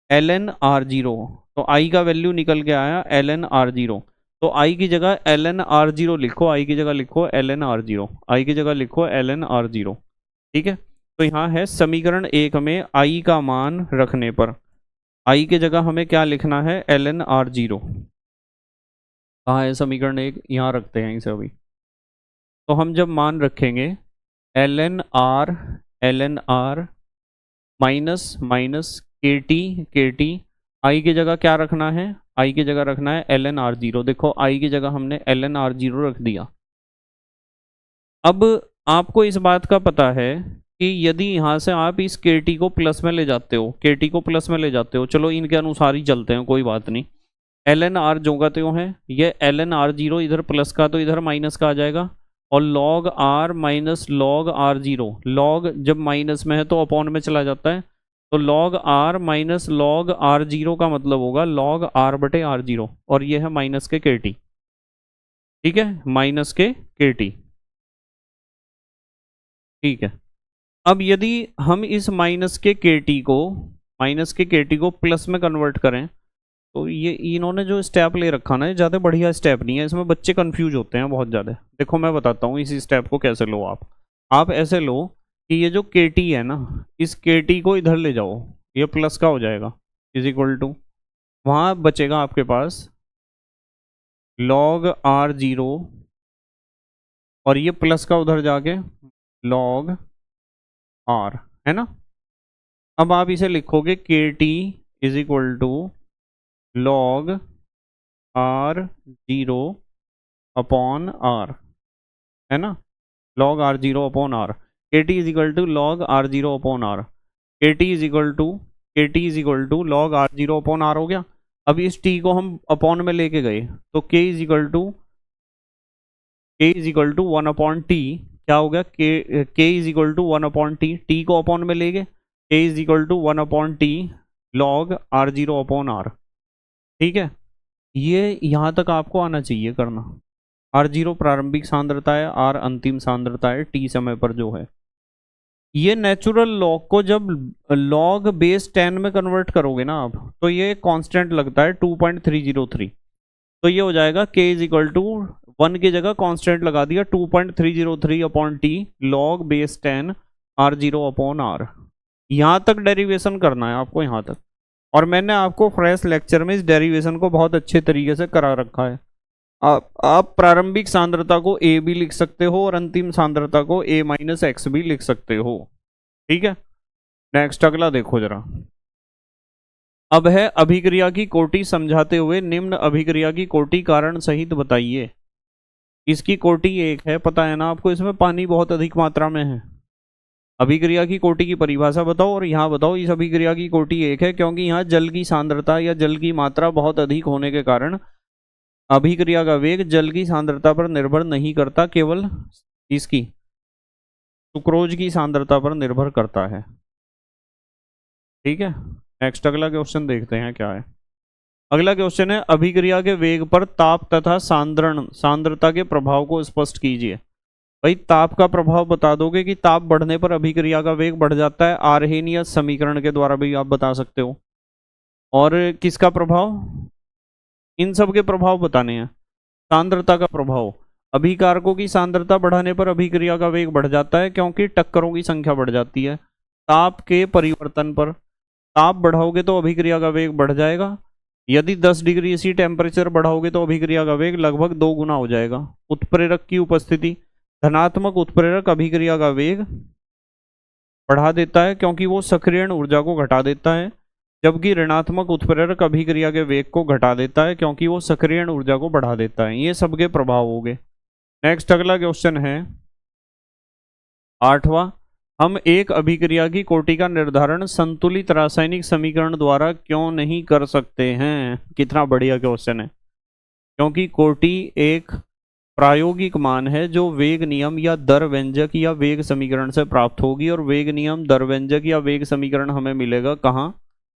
L N R zero. तो आई का वैल्यू निकल के आया एल एन आर जीरो। तो आई की जगह एल एन आर जीरो लिखो, आई की जगह लिखो एल एन आर जीरो, आई की जगह लिखो एल एन आर जीरो, ठीक है। तो यहाँ है समीकरण 1 में आई का मान रखने पर आई की जगह हमें क्या लिखना है? L N R zero. कहाँ है समीकरण 1? यहाँ रखते हैं इसे अभी। तो हम जब मान रखेंगे L N R minus minus K T, I की जगह क्या रखना है? आई की जगह रखना है एल एन आर जीरो। देखो आई की जगह हमने एल एन आर जीरो रख दिया। अब आपको इस बात का पता है कि यदि यहाँ से आप इस के टी को प्लस में ले जाते हो, के टी को प्लस में ले जाते हो, चलो इनके अनुसार ही चलते हैं, कोई बात नहीं। एल एन आर जो का त्यों है, ये एल एन आर जीरो इधर प्लस का तो इधर माइनस का आ जाएगा, और log are minus log R zero, log जब माइनस में है तो अपॉन में चला जाता है, तो log are minus log R zero का मतलब होगा लॉग आर बटे आर जीरो, और ये है माइनस के टी, ठीक है, माइनस के टी, ठीक है। अब यदि हम इस माइनस के टी को प्लस में कन्वर्ट करें, तो ये इन्होंने जो स्टेप ले रखा ना, ये ज़्यादा बढ़िया स्टेप नहीं है, इसमें बच्चे कंफ्यूज होते हैं बहुत ज़्यादा। देखो मैं बताता हूँ इस स्टेप को कैसे लो आप ऐसे लो कि ये जो के टी है ना, इस के टी को इधर ले जाओ, ये प्लस का हो जाएगा, इज इक्वल टू, वहाँ बचेगा आपके पास लॉग आर जीरो, और ये प्लस का उधर जाके लॉग आर, है ना। अब आप इसे लिखोगे K T is equal to log R zero upon R, है ना, log R zero upon R. KT is equal to log R0 upon R। KT is equal to log R0 upon R हो गया। अब इस T को हम upon में लेके गए तो K is equal to 1 upon T क्या हो गया, K is equal to 1 upon T, T को अपॉन में ले गए, K is equal to 1 upon T log R0 upon R। ठीक है, ये यहाँ तक आपको आना चाहिए करना। R0 प्रारंभिक सांद्रता है, R अंतिम सांद्रता है T समय पर जो है। ये नेचुरल लॉग को जब लॉग बेस 10 में कन्वर्ट करोगे ना आप, तो ये कांस्टेंट लगता है 2.303। तो ये हो जाएगा K इज इक्वल टू 1 की जगह कांस्टेंट लगा दिया 2.303 upon T log base 10 R0 upon R। यहाँ तक डेरिवेशन करना है आपको, यहाँ तक। और मैंने आपको फ्रेश लेक्चर में इस डेरिवेशन को बहुत अच्छे तरीके से करा रखा है। आप प्रारंभिक सांद्रता को A भी लिख सकते हो और अंतिम सांद्रता को A माइनस एक्स भी लिख सकते हो। ठीक है, नेक्स्ट अगला देखो जरा। अब है अभिक्रिया की कोटि समझाते हुए निम्न अभिक्रिया की कोटि कारण सहित बताइए। इसकी कोटि 1 है, पता है ना आपको, इसमें पानी बहुत अधिक मात्रा में है। अभिक्रिया की कोटि की परिभाषा बताओ और यहाँ बताओ इस अभिक्रिया की कोटि 1 है क्योंकि यहाँ जल की सांद्रता या जल की मात्रा बहुत अधिक होने के कारण अभिक्रिया का वेग जल की सांद्रता पर निर्भर नहीं करता, केवल इसकी सुक्रोज की सांद्रता पर निर्भर करता है। ठीक है, नेक्स्ट अगला क्वेश्चन देखते हैं क्या है। अगला क्वेश्चन है अभिक्रिया के वेग पर ताप तथा सांद्रता के प्रभाव को स्पष्ट कीजिए। भाई ताप का प्रभाव बता दोगे कि ताप बढ़ने पर अभिक्रिया का वेग बढ़ जाता है, आर्हेनियस समीकरण के द्वारा भी आप बता सकते हो। और किसका प्रभाव, इन सब के प्रभाव बताने हैं। सांद्रता का प्रभाव, अभिकारकों की सांद्रता बढ़ाने पर अभिक्रिया का वेग बढ़ जाता है क्योंकि टक्करों की संख्या बढ़ जाती है। ताप के परिवर्तन पर, ताप बढ़ाओगे तो अभिक्रिया का वेग बढ़ जाएगा। यदि 10 डिग्री इसी टेम्परेचर बढ़ाओगे तो अभिक्रिया का वेग लगभग 2 गुना हो जाएगा। उत्प्रेरक की उपस्थिति, धनात्मक उत्प्रेरक अभिक्रिया का वेग बढ़ा देता है क्योंकि वो सक्रियण ऊर्जा को घटा देता है, जबकि ऋणात्मक उत्प्रेरक अभिक्रिया के वेग को घटा देता है क्योंकि वो सक्रियण ऊर्जा को बढ़ा देता है। ये सबके प्रभाव हो गए। नेक्स्ट अगला क्वेश्चन है 8वां। हम एक अभिक्रिया की कोटि का निर्धारण संतुलित रासायनिक समीकरण द्वारा क्यों नहीं कर सकते हैं? कितना बढ़िया क्वेश्चन है, क्योंकि कोटि एक प्रायोगिक मान है जो वेग नियम या दर व्यंजक या वेग समीकरण से प्राप्त होगी, और वेग नियम, दर व्यंजक या वेग समीकरण हमें मिलेगा कहाँ?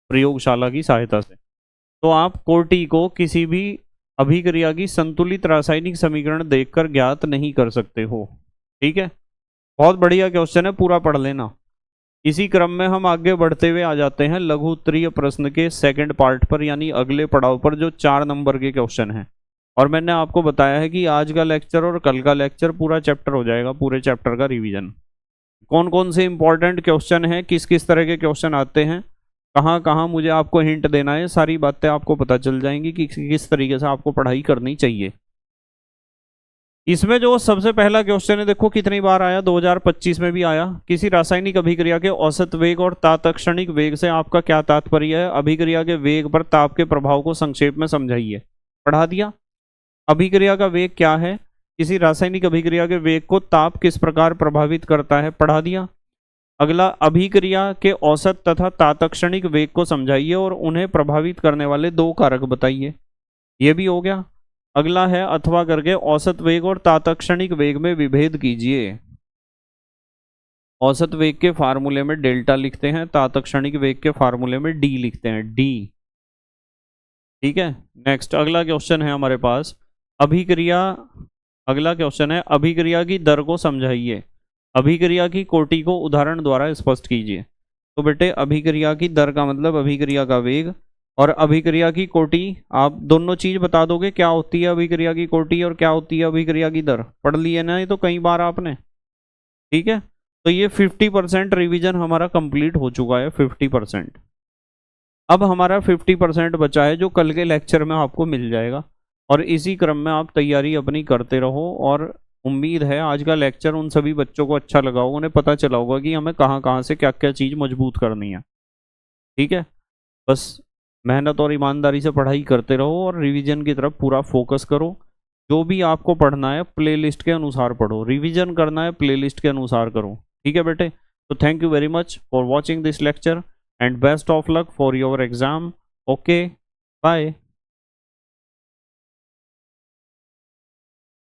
प्रयोगशाला की सहायता से। तो आप कोटि को किसी भी अभिक्रिया की संतुलित रासायनिक समीकरण देखकर ज्ञात नहीं कर सकते हो। ठीक है, बहुत बढ़िया क्वेश्चन है, पूरा पढ़ लेना। इसी क्रम में हम आगे बढ़ते हुए आ जाते हैं लघु उत्तरीय प्रश्न के सेकंड पार्ट पर, यानी अगले पड़ाव पर, जो 4 नंबर के क्वेश्चन हैं। और मैंने आपको बताया है कि आज का लेक्चर और कल का लेक्चर पूरा चैप्टर हो जाएगा, पूरे चैप्टर का रिवीजन। कौन कौन से इंपॉर्टेंट क्वेश्चन हैं, किस किस तरह के क्वेश्चन आते हैं, कहाँ कहाँ मुझे आपको हिंट देना है, सारी बातें आपको पता चल जाएंगी कि किस तरीके से आपको पढ़ाई करनी चाहिए। इसमें जो सबसे पहला क्वेश्चन है, देखो कितनी बार आया, 2025 में भी आया। किसी रासायनिक अभिक्रिया के औसत वेग और तात्क्षणिक वेग से आपका क्या तात्पर्य है? अभिक्रिया के वेग पर ताप के प्रभाव को संक्षेप में समझाइए। पढ़ा दिया। अभिक्रिया का वेग क्या है? किसी रासायनिक अभिक्रिया के वेग को ताप किस प्रकार प्रभावित करता है? पढ़ा दिया। अगला, अभिक्रिया के औसत तथा तात्क्षणिक वेग को समझाइए और उन्हें प्रभावित करने वाले 2 कारक बताइए। यह भी हो गया। अगला है अथवा करके औसत वेग और तात्क्षणिक वेग में विभेद कीजिए। औसत वेग के फार्मूले में डेल्टा लिखते हैं, तात्क्षणिक वेग के फार्मूले में डी लिखते हैं, डी। ठीक है, नेक्स्ट अगला क्वेश्चन है हमारे पास अभिक्रिया। अगला क्वेश्चन है अभिक्रिया की दर को समझाइए। अभिक्रिया की कोटि को उदाहरण द्वारा स्पष्ट कीजिए। तो बेटे अभिक्रिया की दर का मतलब अभिक्रिया का वेग, और अभिक्रिया की कोटि आप दोनों चीज बता दोगे, क्या होती है अभिक्रिया की कोटि और क्या होती है अभिक्रिया की दर। पढ़ लिए ना ये तो कई बार आपने। ठीक है, तो ये 50% रिवीजन हमारा कंप्लीट हो चुका है, 50%। अब हमारा 50% बचा है जो कल के लेक्चर में आपको मिल जाएगा, और इसी क्रम में आप तैयारी अपनी करते रहो। और उम्मीद है आज का लेक्चर उन सभी बच्चों को अच्छा लगा होगा, उन्हें पता चला होगा कि हमें कहाँ कहाँ से क्या क्या चीज़ मजबूत करनी है। ठीक है, बस मेहनत और ईमानदारी से पढ़ाई करते रहो और रिवीजन की तरफ पूरा फोकस करो। जो भी आपको पढ़ना है प्लेलिस्ट के अनुसार पढ़ो, रिवीजन करना है प्लेलिस्ट के अनुसार करो। ठीक है बेटे, तो thank you very much for watching this lecture and best of luck for your exam. Okay, bye.